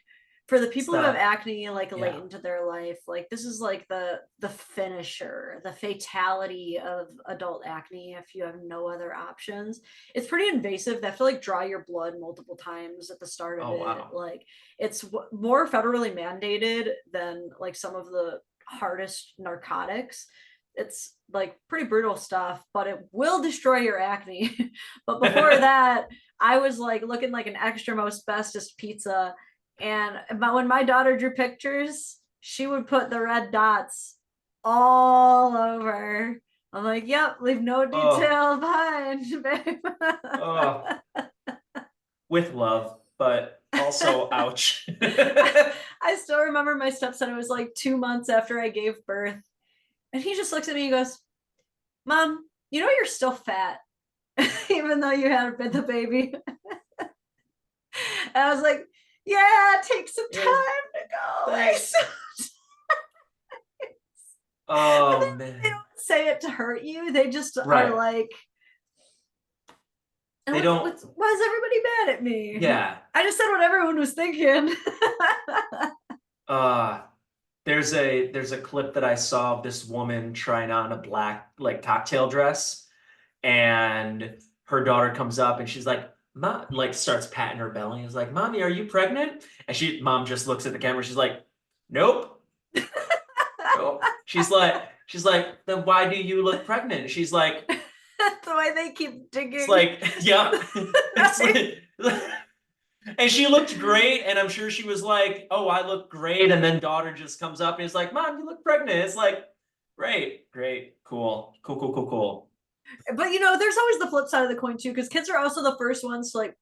for the it's people who have the acne like late yeah. into their life, like this is like the finisher, the fatality of adult acne if you have no other options. It's pretty invasive. They have to like draw your blood multiple times at the start of Oh it. wow. Like it's more federally mandated than like some of the hardest narcotics. It's like pretty brutal stuff, but it will destroy your acne. But before that, I was like looking like an extra most bestest pizza. And when my daughter drew pictures, she would put the red dots all over. I'm like, yep, leave no Oh, detail behind, babe. oh, with love, but also ouch. I still remember my stepson. It was like 2 months after I gave birth. And he just looks at me and goes, Mom, you know you're still fat, even though you had been the baby. And I was like, yeah, take some Yeah, time to go away. thanks. And Oh they man. don't say it to hurt you. They just are Right. like, and They don't, why is everybody mad at me? yeah. I just said what everyone was thinking. Uh there's a clip that I saw of this woman trying on a black like cocktail dress, and her daughter comes up and she's like, Mom, like starts patting her belly and is like, Mommy, are you pregnant? And mom just looks at the camera, she's like, Nope, nope. She's like, then why do you look pregnant? She's like, The way they keep it's digging. like, yeah. It's like, and she looked great, and I'm sure she was like, "Oh, I look great." And then daughter just comes up and is like, "Mom, you look pregnant." It's like, great, great, cool, cool, cool, cool, cool. But you know, there's always the flip side of the coin too, because kids are also the first ones to like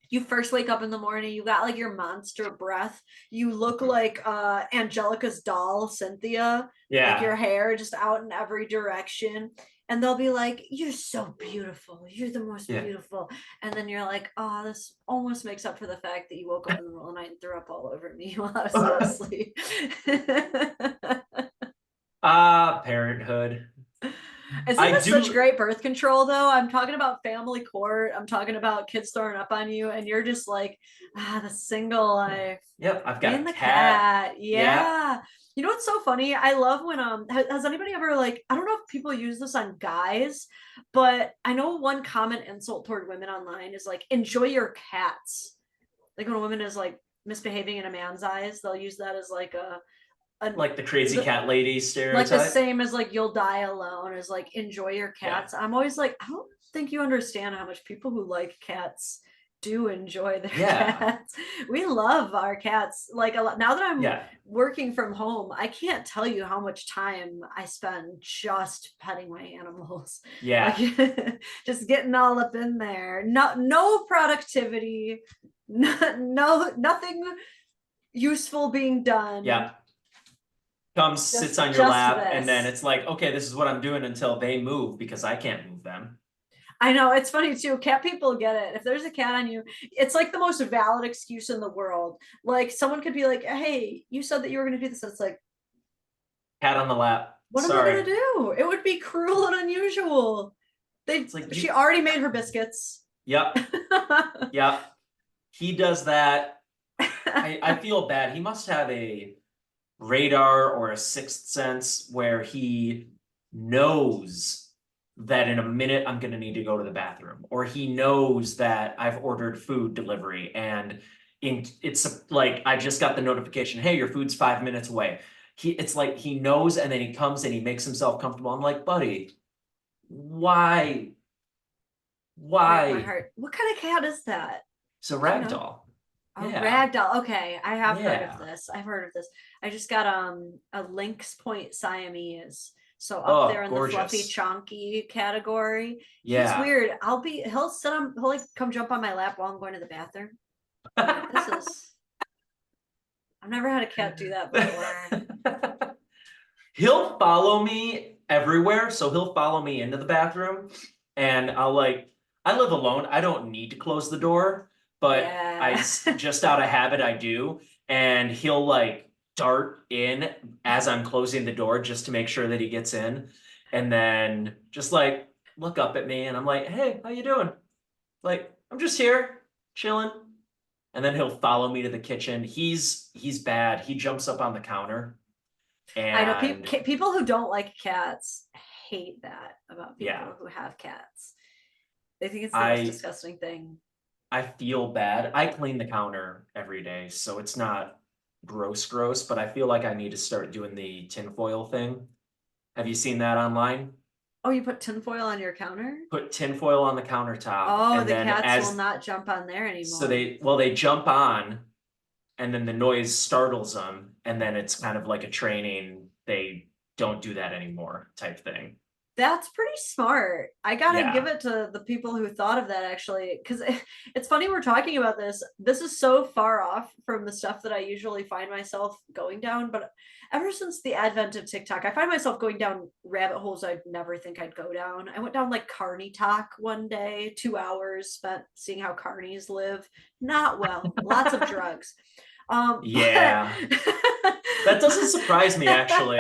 you first wake up in the morning, you got like your monster breath. You look like Angelica's doll, Cynthia, like Yeah, your hair just out in every direction. And they'll be like, You're so beautiful. You're the most yeah. beautiful. And then you're like, Oh, this almost makes up for the fact that you woke up in the middle of the night and threw up all over me while I was still asleep. Ah, parenthood. Isn't I this such do. great birth control though? I'm talking about family court. I'm talking about kids throwing up on you, and you're just like, the single life. Yep, I've got a Being the cat. cat. Yeah. Yeah. You know what's so funny? I love when has anybody ever like I don't know if people use this on guys, but I know one common insult toward women online is like enjoy your cats. Like when a woman is like misbehaving in a man's eyes, they'll use that as like a Like the crazy the, cat lady like the stereotype. same as like you'll die alone is like enjoy your Yeah. cats. I'm always like, I don't think you understand how much people who like cats do enjoy their Yeah. cats. We love our cats. Like a lot now that I'm Yeah. working from home, I can't tell you how much time I spend just petting my animals. Like Yeah. just getting all up in there. No productivity, nothing useful being done. Yeah. comes, Just sits on your just lap, and then this. it's like, okay, this is what I'm doing until they move because I can't move them. I know it's funny too. Cat people get it. If there's a cat on you, it's like the most valid excuse in the world. Like someone could be like, "Hey, you said that you were going to do this." And it's like, Cat on the lap. what am I Sorry. going to do? It would be cruel and unusual. They It's like she you. already made her biscuits. Yep. Yep. He does that. I feel bad. He must have a radar or a sixth sense where he knows that in a minute I'm going to need to go to the bathroom, or he knows that I've ordered food delivery and it's like I just got the notification, hey, your food's 5 minutes away. It's like he knows, and then he comes and he makes himself comfortable. I'm like, buddy, why? Break my Why? heart. What kind of cat is that? So Do you know? ragdoll. A Yeah. ragdoll. Okay, I have heard of Yeah. this. I've heard of this. I just got a Lynx Point Siamese. So up there Oh, in the fluffy gorgeous. chonky category. He's Yeah. weird. He'll like come jump on my lap while I'm going to the bathroom. I'm like, this is I've never had a cat do that before. He'll follow me everywhere, so he'll follow me into the bathroom, and I live alone. I don't need to close the door, but Yeah. just out of habit I do, and he'll like dart in as I'm closing the door just to make sure that he gets in, and then just like look up at me, and I'm like, "Hey, how you doing?" Like, "I'm just here, chilling." And then he'll follow me to the kitchen. He's bad. He jumps up on the counter I know and people who don't like cats hate that about yeah, people who have cats. They think it's the most I disgusting thing. I feel bad. I clean the counter every day, so it's not gross, but I feel like I need to start doing the tinfoil thing. Have you seen that online? Oh, you put tinfoil on your counter? Put tinfoil on the countertop, Oh, and the then cats will as not jump on there so anymore. they jump on, and then the noise startles them, and then it's kind of like a training. They don't do that anymore type thing. That's pretty smart. I gotta give Yeah. it to the people who thought of that actually, because it's funny we're talking about this. This is so far off from the stuff that I usually find myself going down. But ever since the advent of TikTok, I find myself going down rabbit holes I'd never think I'd go down. I went down like carny talk one day, 2 hours spent seeing how carnies live. Not well, lots of drugs. But Yeah. That doesn't surprise me actually.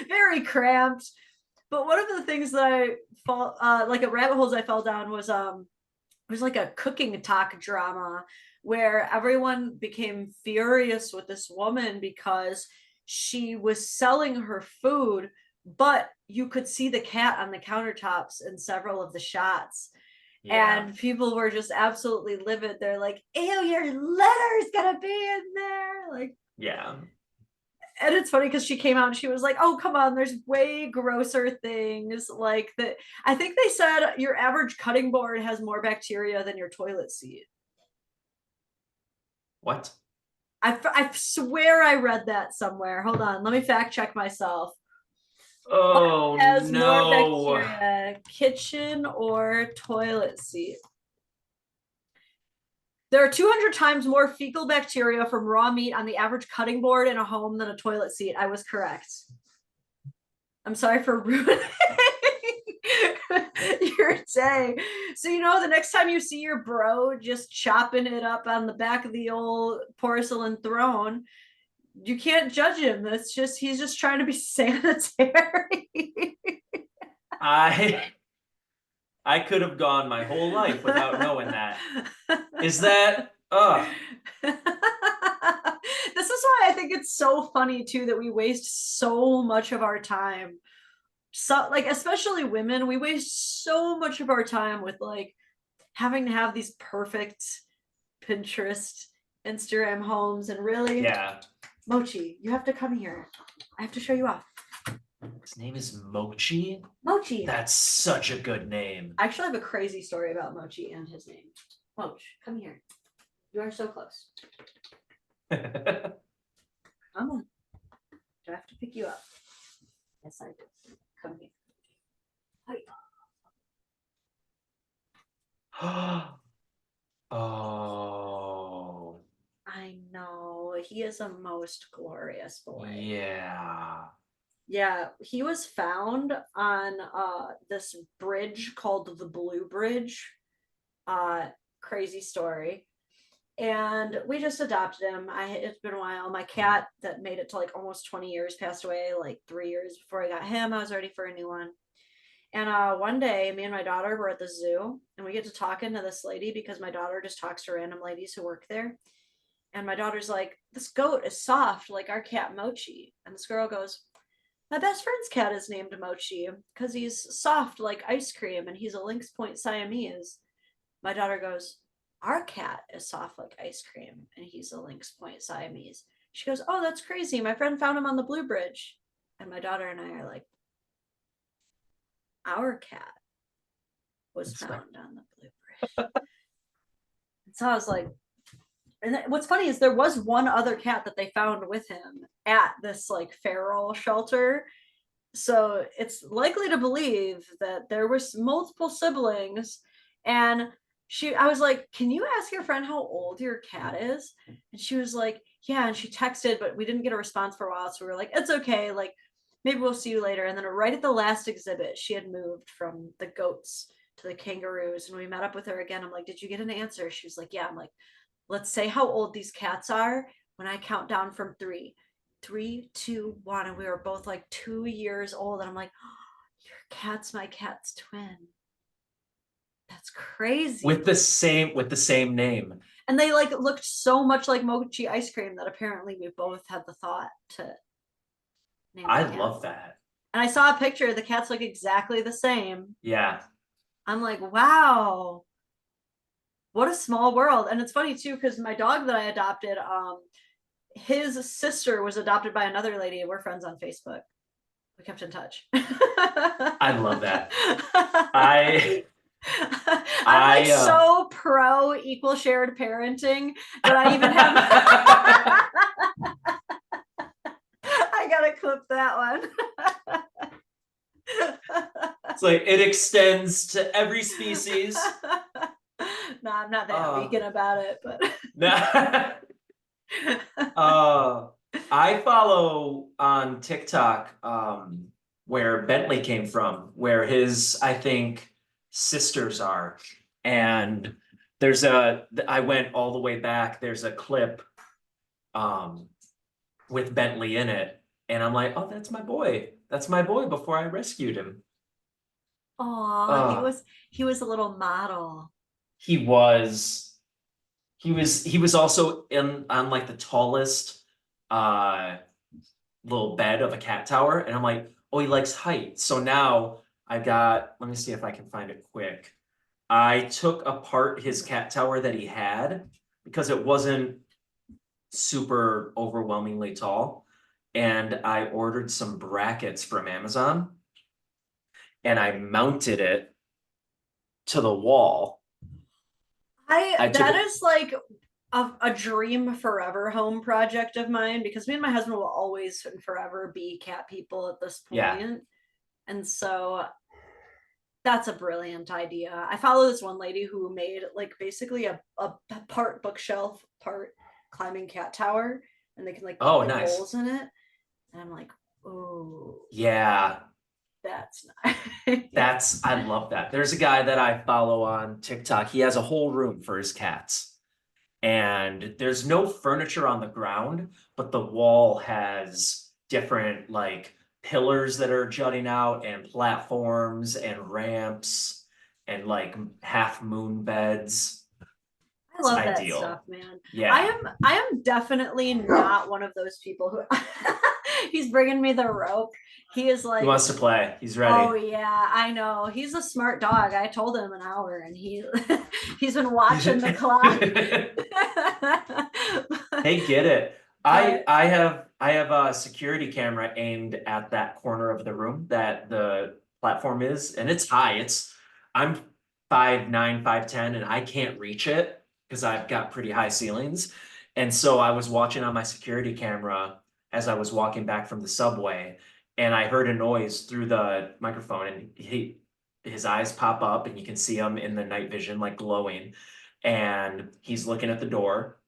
very cramped. But one of the things that I fall like a rabbit holes I fell down was it was like a cooking talk drama where everyone became furious with this woman because she was selling her food, but you could see the cat on the countertops in several of the shots. Yeah. And people were just absolutely livid. They're like, ew, your litter's gonna be in there. Like, Yeah. and it's funny because she came out and she was like, "Oh, come on, there's way grosser things like that." I think they said your average cutting board has more bacteria than your toilet seat. What? I swear I read that somewhere. Hold on, let me fact check myself. What Oh has more no. bacteria, kitchen or toilet seat? There are 200 times more fecal bacteria from raw meat on the average cutting board in a home than a toilet seat. I was correct. I'm sorry for ruining your day. So, the next time you see your bro just chopping it up on the back of the old porcelain throne, you can't judge him. That's just, he's just trying to be sanitary. I I could have gone my whole life without knowing that. Is that This is why I think it's so funny too that we waste so much of our time. So like especially women, we waste so much of our time with like having to have these perfect Pinterest, Instagram homes, and really, yeah. Mochi, you have to come here. I have to show you off. His name is Mochi? Mochi. That's such a good name. I actually have a crazy story about Mochi and his name. Moch, come here. You are so close. Come on. Do I have to pick you up? Yes, I do. Come here. Oh. I know he is a most glorious boy. Yeah. Yeah, he was found on this bridge called the Blue Bridge. Uh Crazy story. And we just adopted him. It's been a while. My cat that made it to like almost 20 years passed away like 3 years before I got him. I was ready for a new one. And one day, me and my daughter were at the zoo, and we get to talking to this lady because my daughter just talks to random ladies who work there. And my daughter's like, "This goat is soft, like our cat Mochi." And this girl goes, "My best friend's cat is named Mochi because he's soft like ice cream, and he's a Lynx Point Siamese." My daughter goes, "Our cat is soft like ice cream, and he's a Lynx Point Siamese." She goes, "Oh, that's crazy. My friend found him on the Blue Bridge." And my daughter and I are like, "Our cat was found on the Blue Bridge." And so I was like, and what's funny is there was one other cat that they found with him at this like feral shelter. So it's likely to believe that there was multiple siblings. And I was like, "Can you ask your friend how old your cat is?" And she was like, "Yeah." And she texted, but we didn't get a response for a while. So we were like, "It's okay. Like, maybe we'll see you later." And then right at the last exhibit, she had moved from the goats to the kangaroos. And we met up with her again. I'm like, "Did you get an answer?" She was like, "Yeah." I'm like, "Let's say how old these cats are when I count down from three. 3, 2, 1." And we were both like 2 years old. And I'm like, "Oh, your cat's my cat's twin. That's crazy." With the same name. And they like looked so much like mochi ice cream that apparently we both had the thought to name I the cat. love that. And I saw a picture, the cats look exactly the same. Yeah. I'm like, wow, what a small world. And it's funny too, because my dog that I adopted, his sister was adopted by another lady, and we're friends on Facebook. We kept in touch. I love that. I I'm like I so pro equal shared parenting that I even have. I gotta clip that one. it's like it extends to every species. No, I'm not that vegan about it, but I follow on TikTok where Bentley came from, where his, I think, sisters are. And I went all the way back. There's a clip um with Bentley in it. And I'm like, "Oh, that's my boy. That's my boy before I rescued him." oh, Uh he was a little model. he was he was also in on like the tallest uh little bed of a cat tower, and I'm like, "Oh, he likes height." So now I've got, let me see if I can find it quick. I took apart his cat tower that he had because it wasn't super overwhelmingly tall, and I ordered some brackets from Amazon, and I mounted it to the wall. I took That is like a dream forever home project of mine, because me and my husband will always and forever be cat people at this Yeah. point. And so that's a brilliant idea. I follow this one lady who made like basically a part bookshelf, part climbing cat tower, and they can like put Oh, their nice. bowls in it. And I'm like, "Oh, Yeah. that's nice." I love that. There's a guy that I follow on TikTok. He has a whole room for his cats. And there's no furniture on the ground, but the wall has different like pillars that are jutting out and platforms and ramps and like half moon beds. I It's love that stuff, ideal. man. Yeah. I am definitely not one of those people who he's bringing me the rope. He is He like, wants to play. He's "Oh ready. yeah, I know. He's a smart dog. I told him an hour, and he's been watching the clock." They get it. But I have a security camera aimed at that corner of the room that the platform is, and it's high. I'm 5'9", 5'10", and I can't reach it because I've got pretty high ceilings. And so I was watching on my security camera as I was walking back from the subway, and I heard a noise through the microphone, and his eyes pop up, and you can see him in the night vision, like glowing, and he's looking at the door.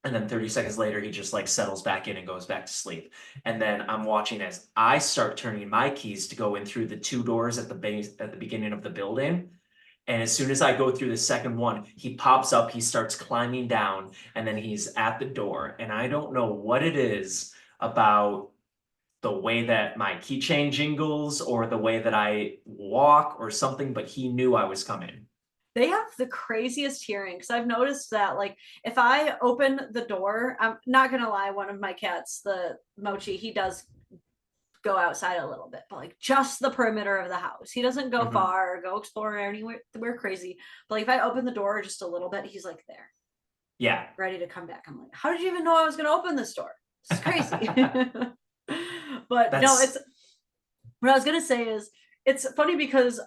And then 30 seconds later, he just like settles back in and goes back to sleep. And then I'm watching as I start turning my keys to go in through the two doors at the base at the beginning of the building. And as soon as I go through the second one, he pops up, he starts climbing down, and then he's at the door. And I don't know what it is about the way that my keychain jingles or the way that I walk or something, but he knew I was coming. They have the craziest hearing because I've noticed that, like, if I open the door, I'm not gonna lie, one of my cats, the Mochi, he does go outside a little bit, but like just the perimeter of the house. He doesn't go Mhm. far or go explore anywhere. We're crazy. But like if I open the door just a little bit, he's like there, Yeah. ready to come back. I'm like, how did you even know I was gonna open this door? This is crazy. But no, it's That's what I was gonna say is it's funny because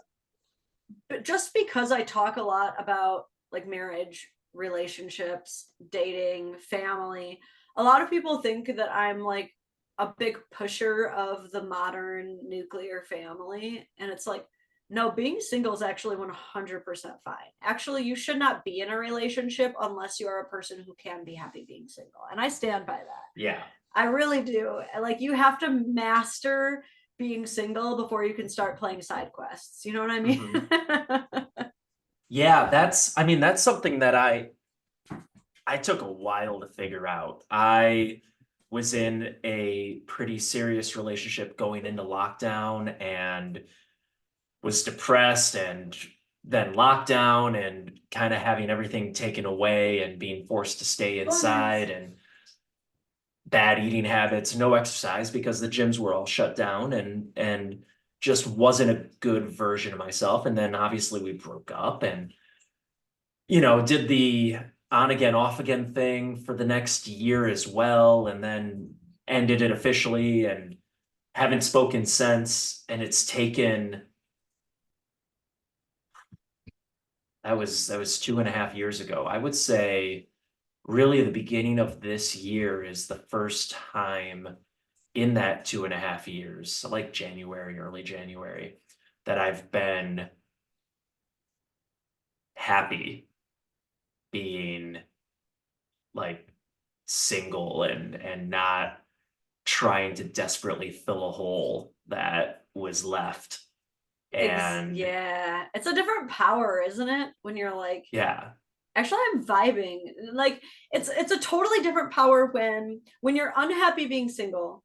just because I talk a lot about like marriage, relationships, dating, family, a lot of people think that I'm like a big pusher of the modern nuclear family. And it's like, no, being single is actually 100% fine. Actually, you should not be in a relationship unless you are a person who can be happy being single. And I stand by that. yeah. I really do. Like, you have to master being single before you can start playing side quests. You know what I mean? Mhm. Yeah, I mean, that's something that I took a while to figure out. I was in a pretty serious relationship going into lockdown and was depressed and then lockdown and kind of having everything taken away and being forced to stay Oh, nice. inside and bad eating habits, no exercise because the gyms were all shut down and just wasn't a good version of myself. And then obviously we broke up and did the on again, off again thing for the next year as well, and then ended it officially and haven't spoken since. And it's taken that was 2.5 years ago. I would say really the beginning of this year is the first time in that 2.5 years, so like January, early January, that I've been happy being like single and not trying to desperately fill a hole that was left. And Yeah, it's a different power, isn't it? When you're like, yeah, actually, I'm vibing. Like, it's a totally different power when you're unhappy being single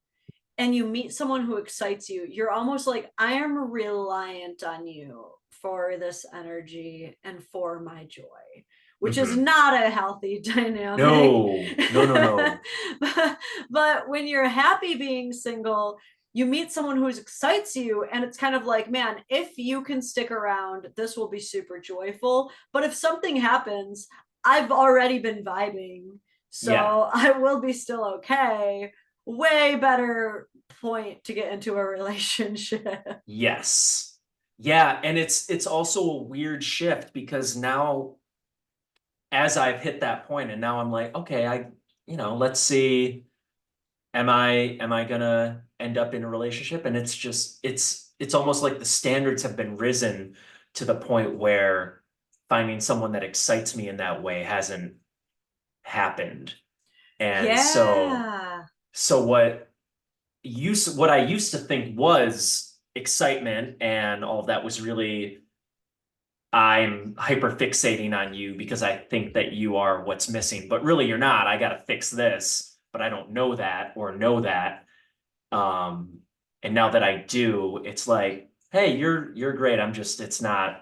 and you meet someone who excites you. You're almost like, I am reliant on you for this energy and for my joy, which is mhm. not a healthy dynamic. No, no, no, no. but when you're happy being single, you meet someone who excites you, and it's kind of like, man, if you can stick around, this will be super joyful. But if something happens, I've already been vibing, Yeah, so I will be still okay. Way better point to get into a relationship. yes. Yeah, and it's also a weird shift because now as I've hit that point and now I'm like, okay, let's see, am I gonna end up in a relationship? And it's just it's almost like the standards have been risen to the point where finding someone that excites me in that way hasn't happened. And Yeah. so what I used to think was excitement and all of that was really I'm hyper fixating on you because I think that you are what's missing, but really you're not. I got to fix this, but I don't know that or know that. Um, and now that I do, it's like, hey, you're great. It's not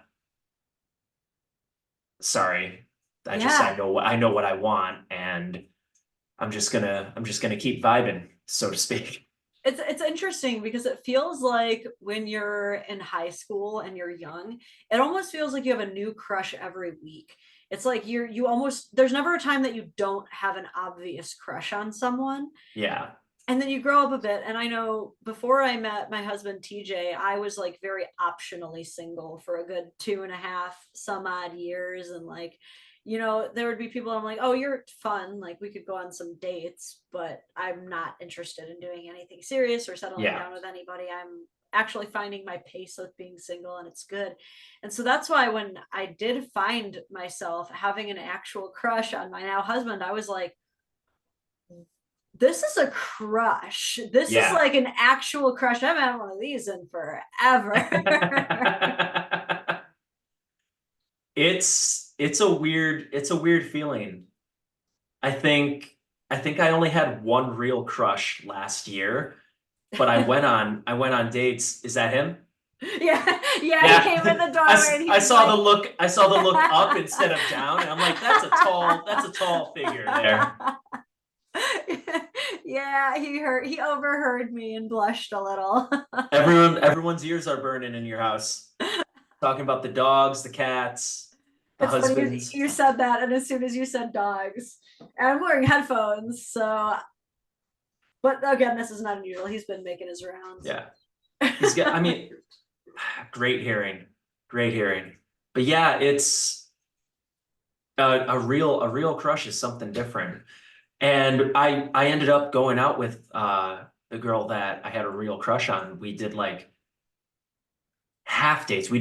sorry. I Yeah. know what I want, and I'm just gonna keep vibing, so to speak. It's interesting because it feels like when you're in high school and you're young, it almost feels like you have a new crush every week. It's like you almost, there's never a time that you don't have an obvious crush on someone. Yeah, And then you grow up a bit, and I know before I met my husband TJ, I was like very optionally single for a good 2.5 some odd years. And like, there would be people I'm like, oh, you're fun, like we could go on some dates, but I'm not interested in doing anything serious or settling yeah, down with anybody. I'm actually finding my pace with being single, and it's good. And so that's why when I did find myself having an actual crush on my now husband, I was like, This is a crush. This is Yeah. like an actual crush. I haven't had one of these in forever. It's a weird feeling. I think I think I only had one real crush last year, but I went on dates. Is that him? Yeah, yeah, he Yeah. came in the doorway and he I was saw the like, look, up instead of down, and I'm like, that's a tall figure there. yeah, he overheard me and blushed a little. Everyone's ears are burning in your house. Talking about the dogs, the cats, the It's funny you, husbands. you said that, and as soon as you said dogs, and I'm wearing headphones, so but again, this is not unusual. He's been making his rounds. Yeah. He's got, I mean, great hearing. Great hearing. But yeah, it's a real crush is something different. And I ended up going out with the girl that I had a real crush on. We did like half dates. We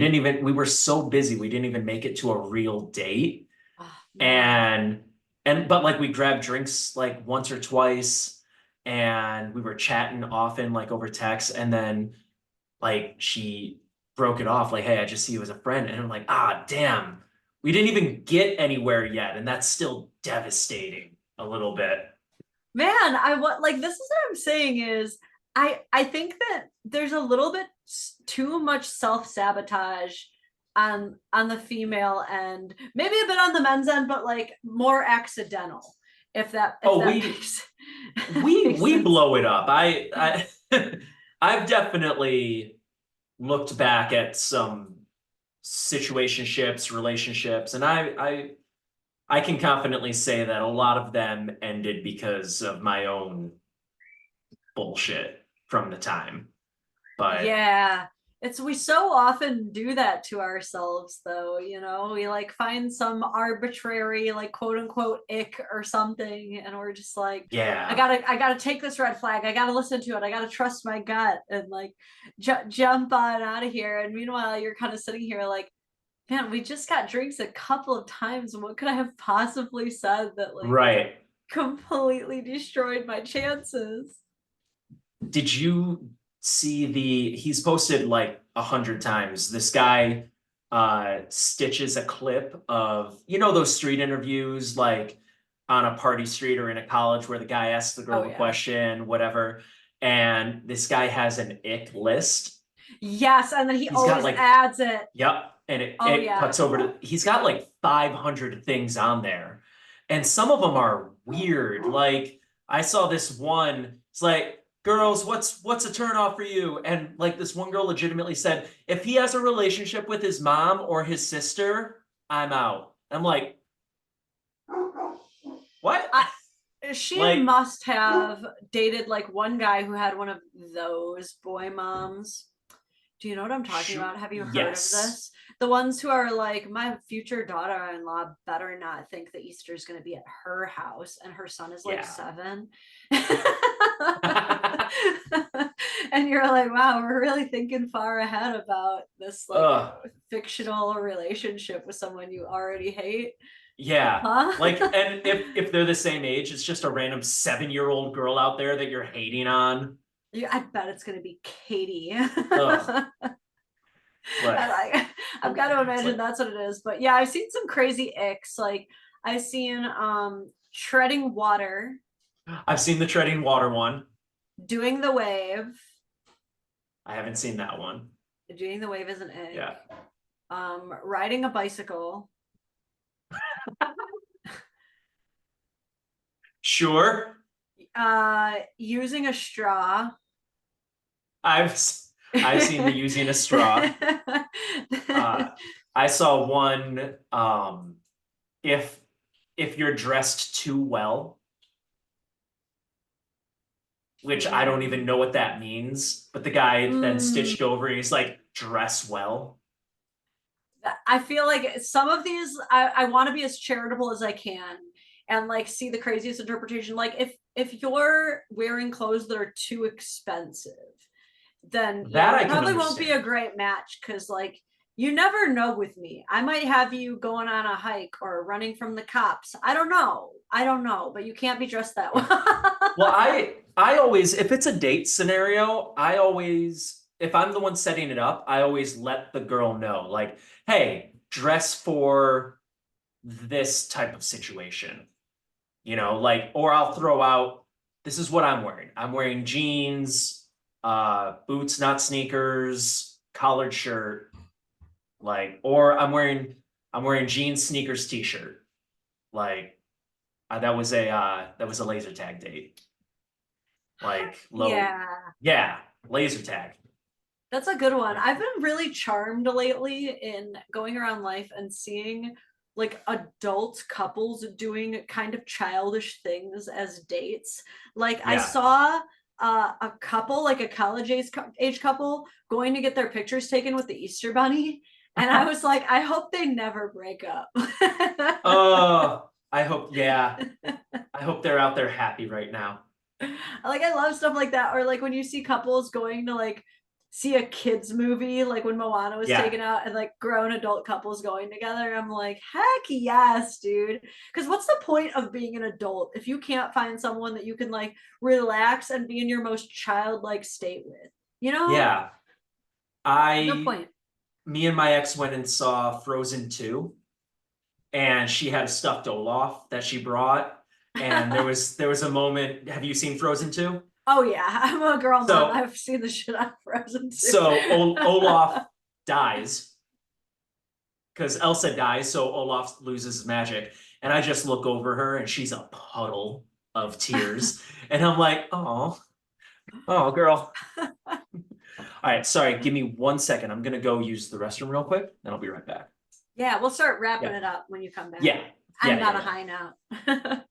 were so busy we didn't even make it to a real date. Oh, no. And but like we grabbed drinks like once or twice and we were chatting often like over text and then like she broke it off like, hey, I just see you as a friend. And I'm like, ah, damn, we didn't even get anywhere yet. And that's still devastating a little bit. Man, I what like this is what I'm saying is I think that there's a little bit too much self-sabotage on the female end, maybe a bit on the men's end, but like more accidental, if Oh, that makes we sense. blow it up. I've definitely looked back at some situationships, relationships, and I can confidently say that a lot of them ended because of my own bullshit from the time. But Yeah. It's we so often do that to ourselves though, you know. We like find some arbitrary like quote unquote ick or something and we're just like yeah, I gotta take this red flag. I gotta listen to it. I gotta trust my gut and like jump on out of here. And meanwhile, you're kind of sitting here like, man, we just got drinks a couple of times. What could I have possibly said that like right. completely destroyed my chances? Did you see he's posted like 100 times. This guy stitches a clip of, you know, those street interviews like on a party street or in a college where the guy asks the Oh girl a yeah. question, whatever. And this guy has an ick list. Yes, and then he He's got always like, adds it. yep, and Oh it yeah. cuts over to he's got like 500 things on there. And some of them are weird. Like I saw this one, it's like, girls, what's a turn off for you? And like this one girl legitimately said, if he has a relationship with his mom or his sister, I'm out. I'm like, what? I, she Like, must have dated like one guy who had one of those boy moms. Do you know what I'm talking about? Have you heard of yes. this? The ones who are like, my future daughter-in-law better not think that Easter's going to be at her house, and her son is like Yeah. 7. And you're like, wow, we're really thinking far ahead about this like Ugh. fictional relationship with someone you already hate. Yeah. Huh? Like, and if they're the same age, it's just a random 7-year-old girl out there that you're hating on. Yeah, I bet it's gonna be Katie. Ugh. But I, I've got to it's imagine like that's what it is. But yeah, I've seen some crazy icks. Like I've seen treading water, I've seen the treading water one. doing the wave. I haven't seen that one. Doing the wave is an ick. Yeah. Riding a bicycle. Sure. Using a straw. I've I've seen the using a straw. I saw one if you're dressed too well, which I don't even know what that means, but the guy then Mm, stitched over and he's like, dress well. I feel like some of these I want to be as charitable as I can and like see the craziest interpretation. Like if you're wearing clothes that are too expensive, then yeah, That you I can probably won't be a understand. great match because like you never know with me. I might have you going on a hike or running from the cops. I don't know. I don't know, but you can't be dressed that way. Well, I always, if it's a date scenario, I always, if I'm the one setting it up, I always let the girl know, like, hey, dress for this type of situation. Like, or I'll throw out, this is what I'm wearing. I'm wearing jeans, boots, not sneakers, collared shirt, like, or I'm wearing jeans, sneakers, t-shirt. Like, that was a laser tag date. Like low, Yeah. yeah, laser tag. That's a good one. I've been really charmed lately in going around life and seeing like adult couples doing kind of childish things as dates. Like I Yeah. saw a couple, like a college age couple, going to get their pictures taken with the Easter Bunny, and I was like, I hope they never break up. Oh, I hope, yeah. I hope they're out there happy right now. Like I love stuff like that, or like when you see couples going to like see a kids movie, like when Moana was Yeah. taken out, and like grown adult couples going together. I'm like, heck yes, dude. Because what's the point of being an adult if you can't find someone that you can like relax and be in your most childlike state with? You know, Yeah. no I, point. Me and my ex went and saw Frozen 2, and she had a stuffed Olaf that she brought. And there was a moment. Have you seen Frozen 2? Oh yeah, I'm a girl mom. So I've seen the shit out of Frozen too. so Olaf dies because Elsa dies, so Olaf loses his magic. And I just look over her and she's a puddle of tears. And I'm like, oh, girl. All right, sorry, give me 1 second. I'm gonna go use the restroom real quick, and I'll be right back. Yeah, we'll start wrapping Yeah, it up when you come back. yeah, I'm yeah, not yeah, a yeah. high note.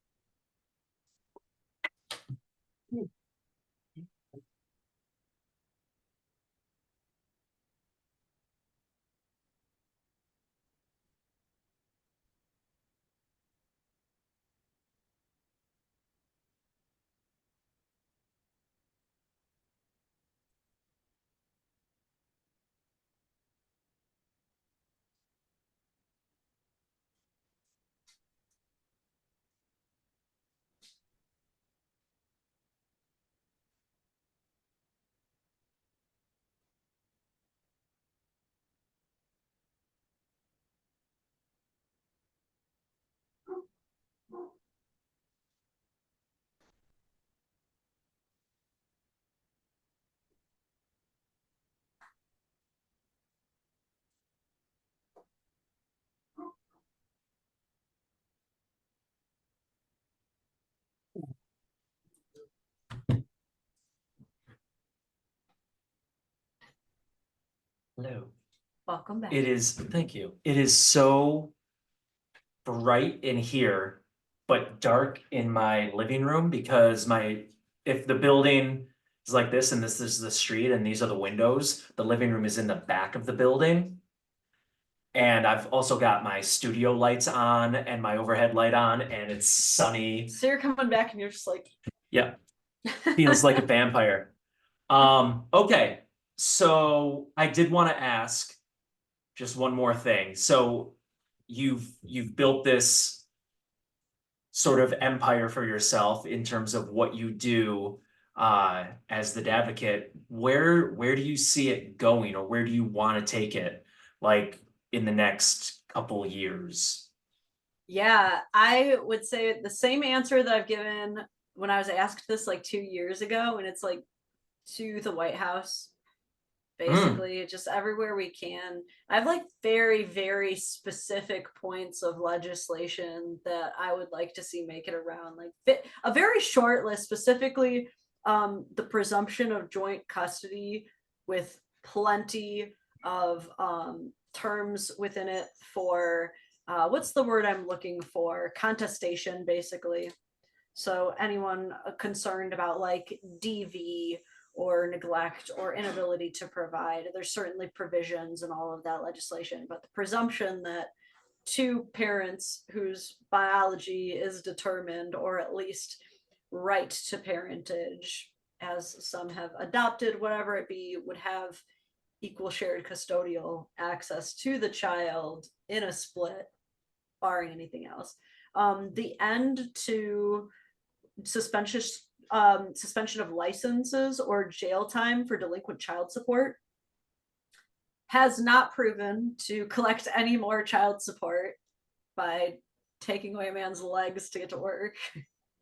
Hello. Welcome back. It is, thank you. It is so bright in here, but dark in my living room because if the building is like this and this is the street and these are the windows, the living room is in the back of the building. And I've also got my studio lights on and my overhead light on, and it's sunny. So you're coming back and you're just like, Yeah, feels like a vampire. Okay. So I did want to ask just one more thing. So you've built this sort of empire for yourself in terms of what you do as the Dadvocate. Where do you see it going, or where do you want to take it, like in the next couple years? yeah, I would say the same answer that I've given when I was asked this like 2 years ago, and it's like to the White House, Mm, basically, just everywhere we can. I have like very, very specific points of legislation that I would like to see make it around, like a very short list, specifically the presumption of joint custody with plenty of terms within it for what's the word I'm looking for? Contestation, basically. So anyone concerned about like DV or neglect or inability to provide, there's certainly provisions in all of that legislation, but the presumption that two parents whose biology is determined, or at least right to parentage, as some have adopted, whatever it be, would have equal shared custodial access to the child in a split, barring anything else. The end to suspension suspension of licenses or jail time for delinquent child support has not proven to collect any more child support by taking away a man's legs to get to work.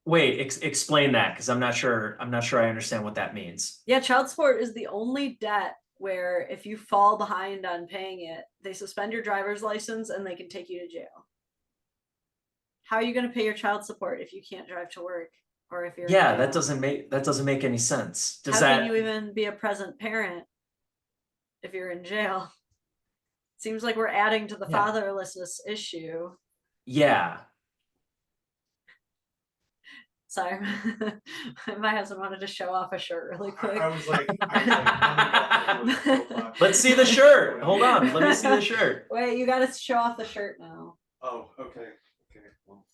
Wait, explain that because I'm not sure. I'm not sure I understand what that means. Yeah, child support is the only debt where if you fall behind on paying it, they suspend your driver's license and they can take you to jail. How are you going to pay your child support if you can't drive to work or if you're in Yeah, jail? that doesn't make any sense. Does How can that? you even be a present parent if you're in jail? Seems like we're adding to the Yeah. fatherlessness issue. Yeah. Sorry, my husband wanted to show off a shirt really quick. I was like, how many buttons Let's see the shirt. Hold on. Let me see the shirt. Wait, you got to show off the shirt now. Oh, okay. Okay. Well,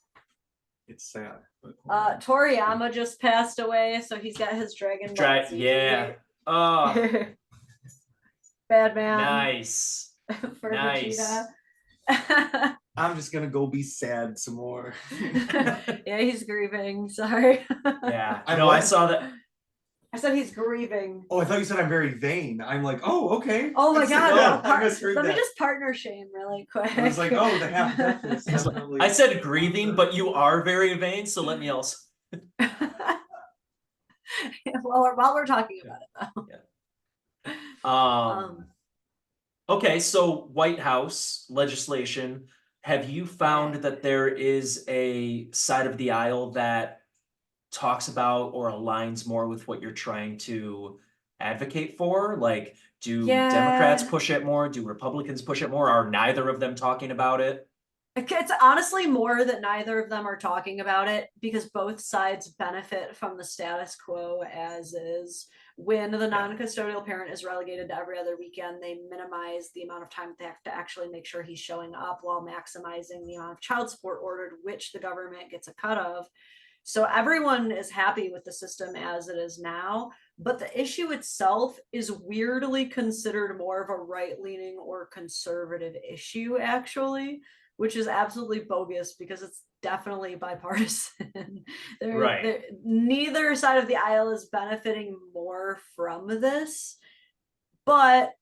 it's sad. Toriyama just passed away, so he's got his Dragon Ball Z. Yeah. Oh, Bad man. nice. For Nice. Vegeta. I'm just gonna go be sad some more. Yeah, he's grieving. Sorry. Yeah. I No, I was- saw that. I said he's grieving. Oh, I thought you said I'm very vain. I'm like, oh, okay. Oh my That's- god, oh, I misheard let me that. just partner shame really quick. I was like, oh, the half death is definitely. I said grieving, but you are very vain, so let me also. while we're talking about it though. Okay, so White House legislation, have you found that there is a side of the aisle that talks about or aligns more with what you're trying to advocate for? Like, do Yeah. Democrats push it more? Do Republicans push it more? Are neither of them talking about it? It's honestly more that neither of them are talking about it because both sides benefit from the status quo as is. When the non-custodial parent is relegated to every other weekend, they minimize the amount of time they have to actually make sure he's showing up while maximizing the amount of child support ordered, which the government gets a cut of. So everyone is happy with the system as it is now, but the issue itself is weirdly considered more of a right-leaning or conservative issue, actually, which is absolutely bogus because it's definitely bipartisan. Right. Neither side of the aisle is benefiting more from this. But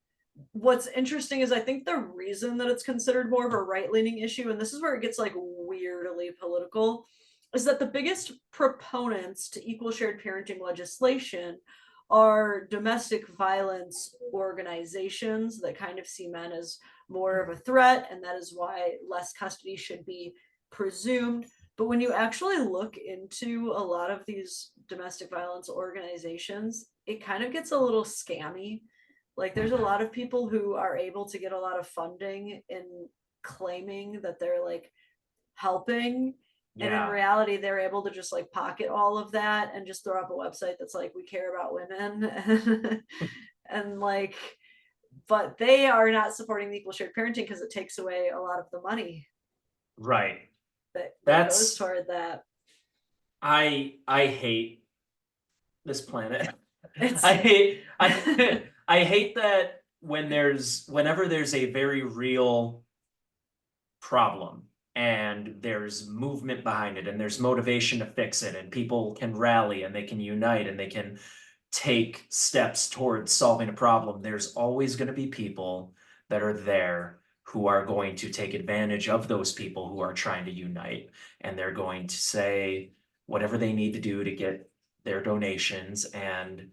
what's interesting is I think the reason that it's considered more of a right-leaning issue, and this is where it gets like weirdly political, is that the biggest proponents to equal shared parenting legislation are domestic violence organizations that kind of see men as more of a threat, and that is why less custody should be presumed. But when you actually look into a lot of these domestic violence organizations, it kind of gets a little scammy. Like there's a lot of people who are able to get a lot of funding in claiming that they're like helping, and in reality they're able to just like pocket all of that and just throw up a website that's like, we care about women. And like, but they are not supporting the equal shared parenting because it takes away a lot of the money Right. that That's- goes toward that. I hate this planet. It's I hate that whenever there's a very real problem and there's movement behind it and there's motivation to fix it and people can rally and they can unite and they can take steps towards solving a problem, there's always going to be people that are there who are going to take advantage of those people who are trying to unite, and they're going to say whatever they need to do to get their donations and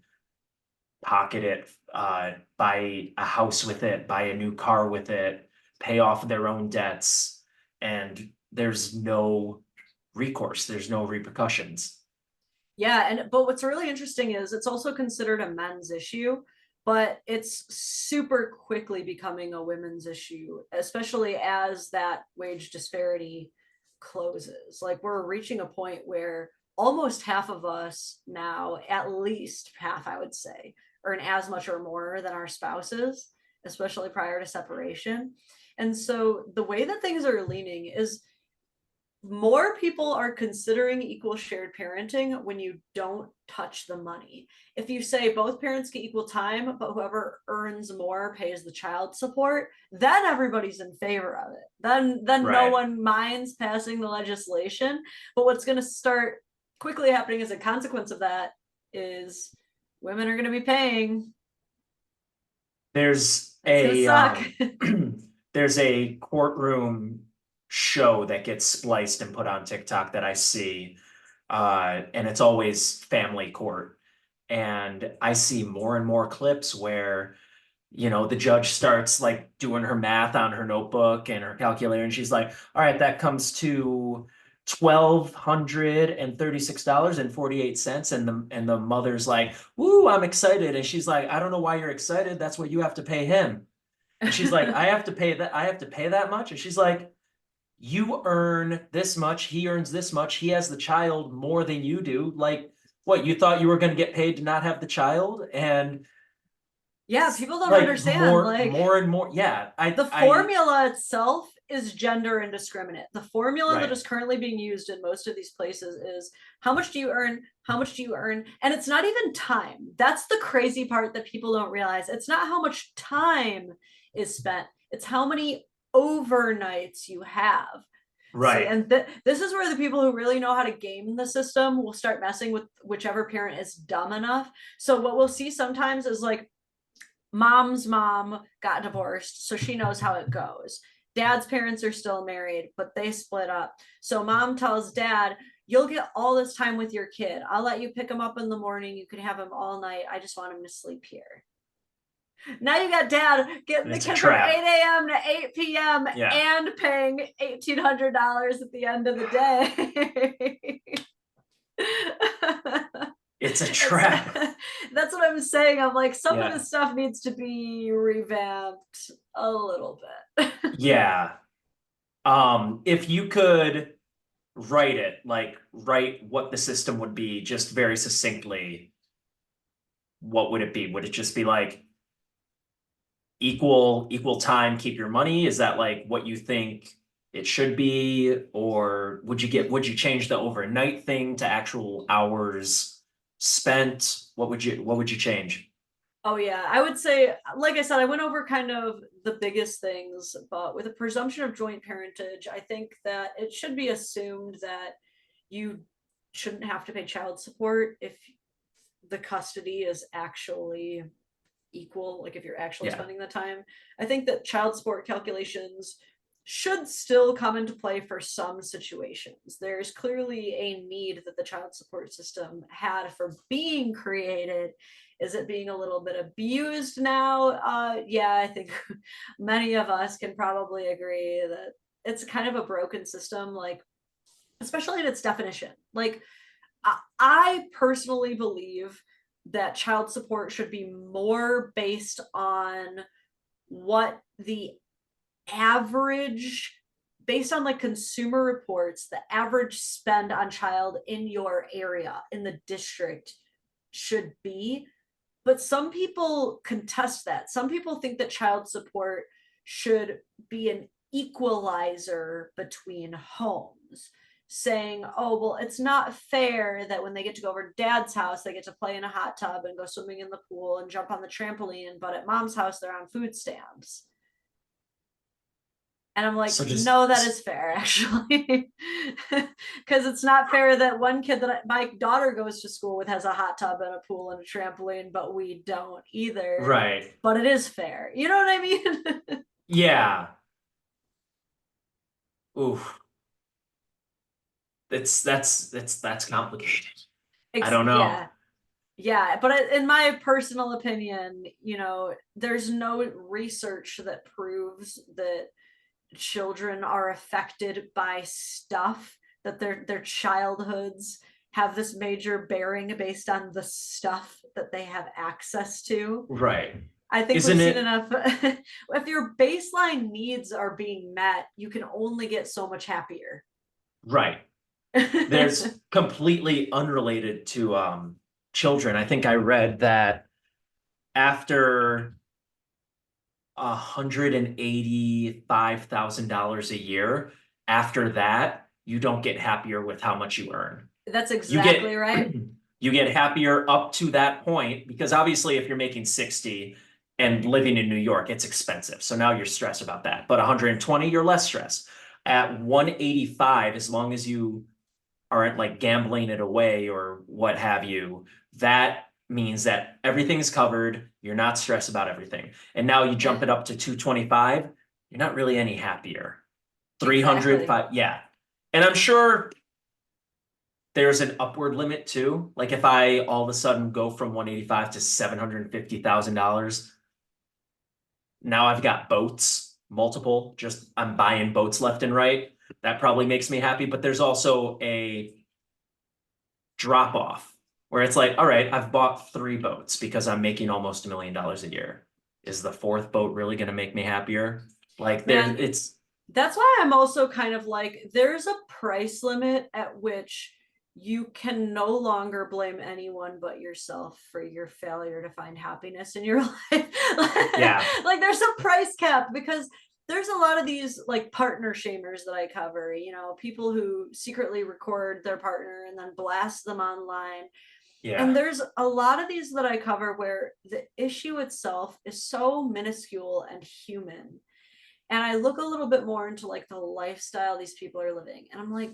pocket it, buy a house with it, buy a new car with it, pay off their own debts, and there's no recourse, there's no repercussions. Yeah, but what's really interesting is it's also considered a men's issue, but it's super quickly becoming a women's issue, especially as that wage disparity closes. Like we're reaching a point where almost half of us now, at least half, I would say, earn as much or more than our spouses, especially prior to separation. And so the way that things are leaning is more people are considering equal shared parenting when you don't touch the money. If you say both parents get equal time, but whoever earns more pays the child support, then everybody's in favor of it. Then no Right. one minds passing the legislation. But what's going to start quickly happening as a consequence of that is women are going to be paying. There's It's going to a suck. there's a courtroom show that gets spliced and put on TikTok that I see, and it's always family court. And I see more and more clips where, the judge starts like doing her math on her notebook and her calculator, and she's like, all right, that comes to $1,236.48. And the mother's like, "Woo, I'm excited." And she's like, "I don't know why you're excited. That's what you have to pay him." And she's like, "I have to pay that, much." And she's like, "You earn this much, he earns this much, he has the child more than you do. Like, what, you thought you were gonna get paid to not have the child?" And Yeah, people don't like understand. Like, more and more. Yeah, the formula itself is gender indiscriminate. The formula that Right. is currently being used in most of these places is how much do you earn? How much do you earn? And it's not even time. That's the crazy part that people don't realize. It's not how much time is spent, it's how many overnights you have. See, Right. and this is where the people who really know how to game the system will start messing with whichever parent is dumb enough. So what we'll see sometimes is like, mom's mom got divorced, so she knows how it goes. Dad's parents are still married, but they split up. So mom tells dad, "You'll get all this time with your kid. I'll let you pick him up in the morning. You can have him all night. I just want him to sleep here." Now you got dad getting the It's a kid from trap. 8 a.m. to 8 p.m. Yeah. and paying $1,800 at the end of the day. It's a trap. That's what I'm saying. I'm like, some of Yeah. this stuff needs to be revamped a little bit. Yeah. If you could write what the system would be just very succinctly, what would it be? Would it just be like equal time, keep your money? Is that like what you think it should be? Or would you change the overnight thing to actual hours spent? What would you change? Oh yeah, I would say, like I said, I went over kind of the biggest things, but with a presumption of joint parentage, I think that it should be assumed that you shouldn't have to pay child support if the custody is actually equal, like if you're actually Yeah. spending the time. I think that child support calculations should still come into play for some situations. There's clearly a need that the child support system had for being created. Is it being a little bit abused now? Yeah, I think many of us can probably agree that it's kind of a broken system, like, especially in its definition. Like, I personally believe that child support should be more based on what the average, based on like consumer reports, the average spend on child in your area, in the district, should be. But some people contest that. Some people think that child support should be an equalizer between homes, saying, "Oh, well, it's not fair that when they get to go over to dad's house, they get to play in a hot tub and go swimming in the pool and jump on the trampoline, but at mom's house, they're on food stamps." And I'm like, So just no, that is fair, actually. Because it's not fair that one kid that my daughter goes to school with has a hot tub and a pool and a trampoline, but we don't either. right. But it is fair. You know what I mean? Yeah. Oof. That's complicated. I don't know. Yeah. Yeah. But in my personal opinion, there's no research that proves that children are affected by stuff, that their childhoods have this major bearing based on the stuff that they have access to. Right. I think we've Isn't seen it enough. If your baseline needs are being met, you can only get so much happier. right? There's completely unrelated to children. I think I read that after $185,000 a year, after that, you don't get happier with how much you earn. That's You get exactly right. you get happier up to that point, because obviously if you're making 60 and living in New York, it's expensive. So now you're stressed about that. But 120, you're less stressed. At 185, as long as you aren't like gambling it away or what have you, that means that everything's covered. You're not stressed about everything. And now you jump it up to 225, you're not really any happier. 300, Exactly. yeah. And I'm sure there's an upward limit too. Like if I all of a sudden go from 185 to $750,000, now I've got boats, multiple, just I'm buying boats left and right. That probably makes me happy. But there's also a drop off where it's like, all right, I've bought 3 boats because I'm making almost $1 million a year. Is the 4th boat really going to make me happier? Like Man, it's that's why I'm also kind of like, there's a price limit at which you can no longer blame anyone but yourself for your failure to find happiness in your life. Yeah. Like there's a price cap, because there's a lot of these like partner shamers that I cover, you know, people who secretly record their partner and then blast them online. Yeah. And there's a lot of these that I cover where the issue itself is so minuscule and human. And I look a little bit more into like the lifestyle these people are living. And I'm like,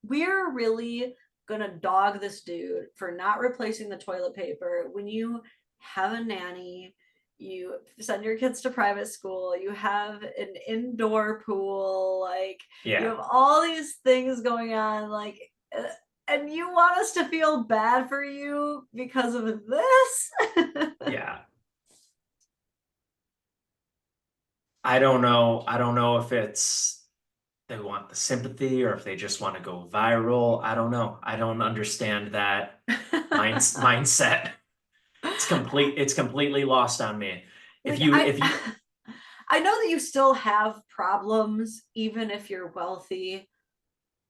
we're really gonna dog this dude for not replacing the toilet paper when you have a nanny, you send your kids to private school, you have an indoor pool, like you Yeah. have all these things going on, like and you want us to feel bad for you because of this? Yeah. I don't know. I don't know if it's they want the sympathy or if they just want to go viral. I don't know. I don't understand that mindset. It's completely lost on me. Like If you I know that you still have problems even if you're wealthy.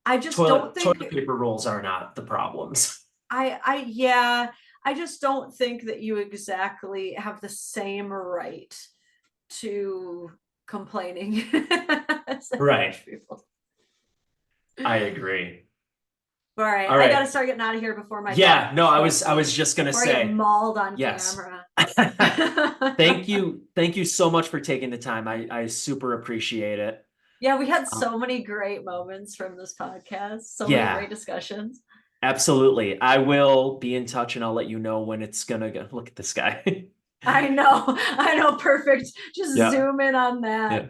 I just don't think toilet paper rolls are not the problems. yeah, I just don't think that you exactly have the same right to complaining as Right. rich people. I agree. All right, All I gotta right. start getting out of here before my dog Yeah, no, bites I me, was just gonna before I get say, mauled on yes. camera. Thank you so much for taking the time. I super appreciate it. Yeah, we had Um, so many great moments from this podcast, so many yeah, great discussions. absolutely. I will be in touch and I'll let you know when it's gonna go. Look at this guy. I know, perfect. Just Yeah, zoom in on yeah.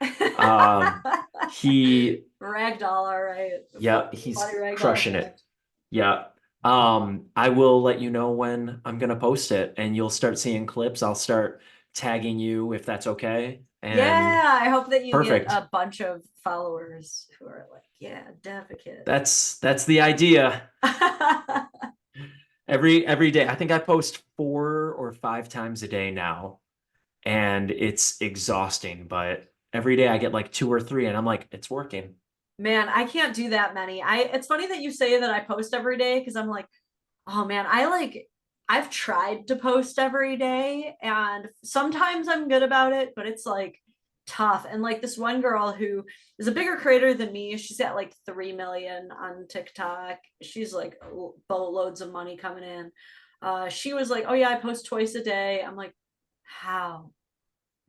that. He, Ragdoll, all right. yeah, Body he's ragdoll crushing effect. it. Yeah. I will let you know when I'm gonna post it and you'll start seeing clips. I'll start tagging you if that's okay. And Yeah, I hope that you get perfect. a bunch of followers who are like, yeah, Dadvocate. That's the idea. Every day. I think I post 4 or 5 times a day now, and it's exhausting, but every day I get like 2 or 3 and I'm like, it's working. Man, I can't do that many. It's funny that you say that I post every day, because I'm like, oh man, I've tried to post every day and sometimes I'm good about it, but it's like tough. And like this one girl who is a bigger creator than me, she's at like 3 million on TikTok. She's like boatloads of money coming in. She was like, oh yeah, I post twice a day. I'm like, how?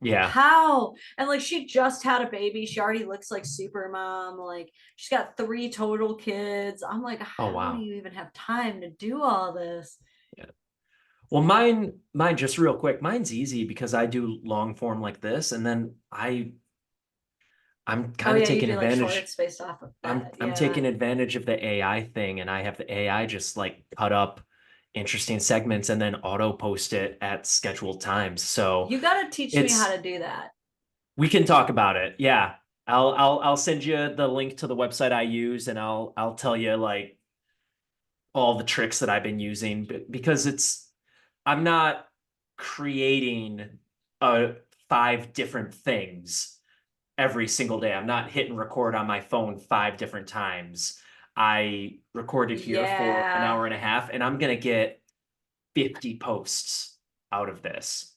Yeah. How? And like she just had a baby. She already looks like super mom. Like she's got 3 total kids. I'm like, Oh how do wow. you even have time to do all this? Yeah. Well, mine just real quick. Mine's easy because I do long form like this, and then I'm Oh kind of yeah, you taking do like advantage. shorts based off of that. I'm Yeah. taking advantage of the AI thing, and I have the AI just like cut up interesting segments and then auto post it at scheduled times. So You gotta teach me how it's to do that. we can talk about it. Yeah. I'll send you the link to the website I use and I'll tell you like all the tricks that I've been using because I'm not creating 5 different things every single day. I'm not hitting record on my phone 5 different times. I recorded here for an Yeah. hour and a half and I'm gonna get 50 posts out of this.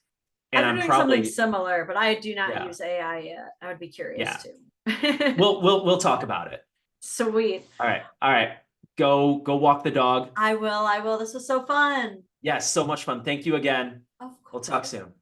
And I've been I'm doing something probably, similar, but I do not yeah, use AI yet. I would be yeah. curious too. We'll talk about it. Sweet. All right. Go walk the dog. I will. This was so fun. Yes, so much fun. Thank you again. Of We'll course. talk soon.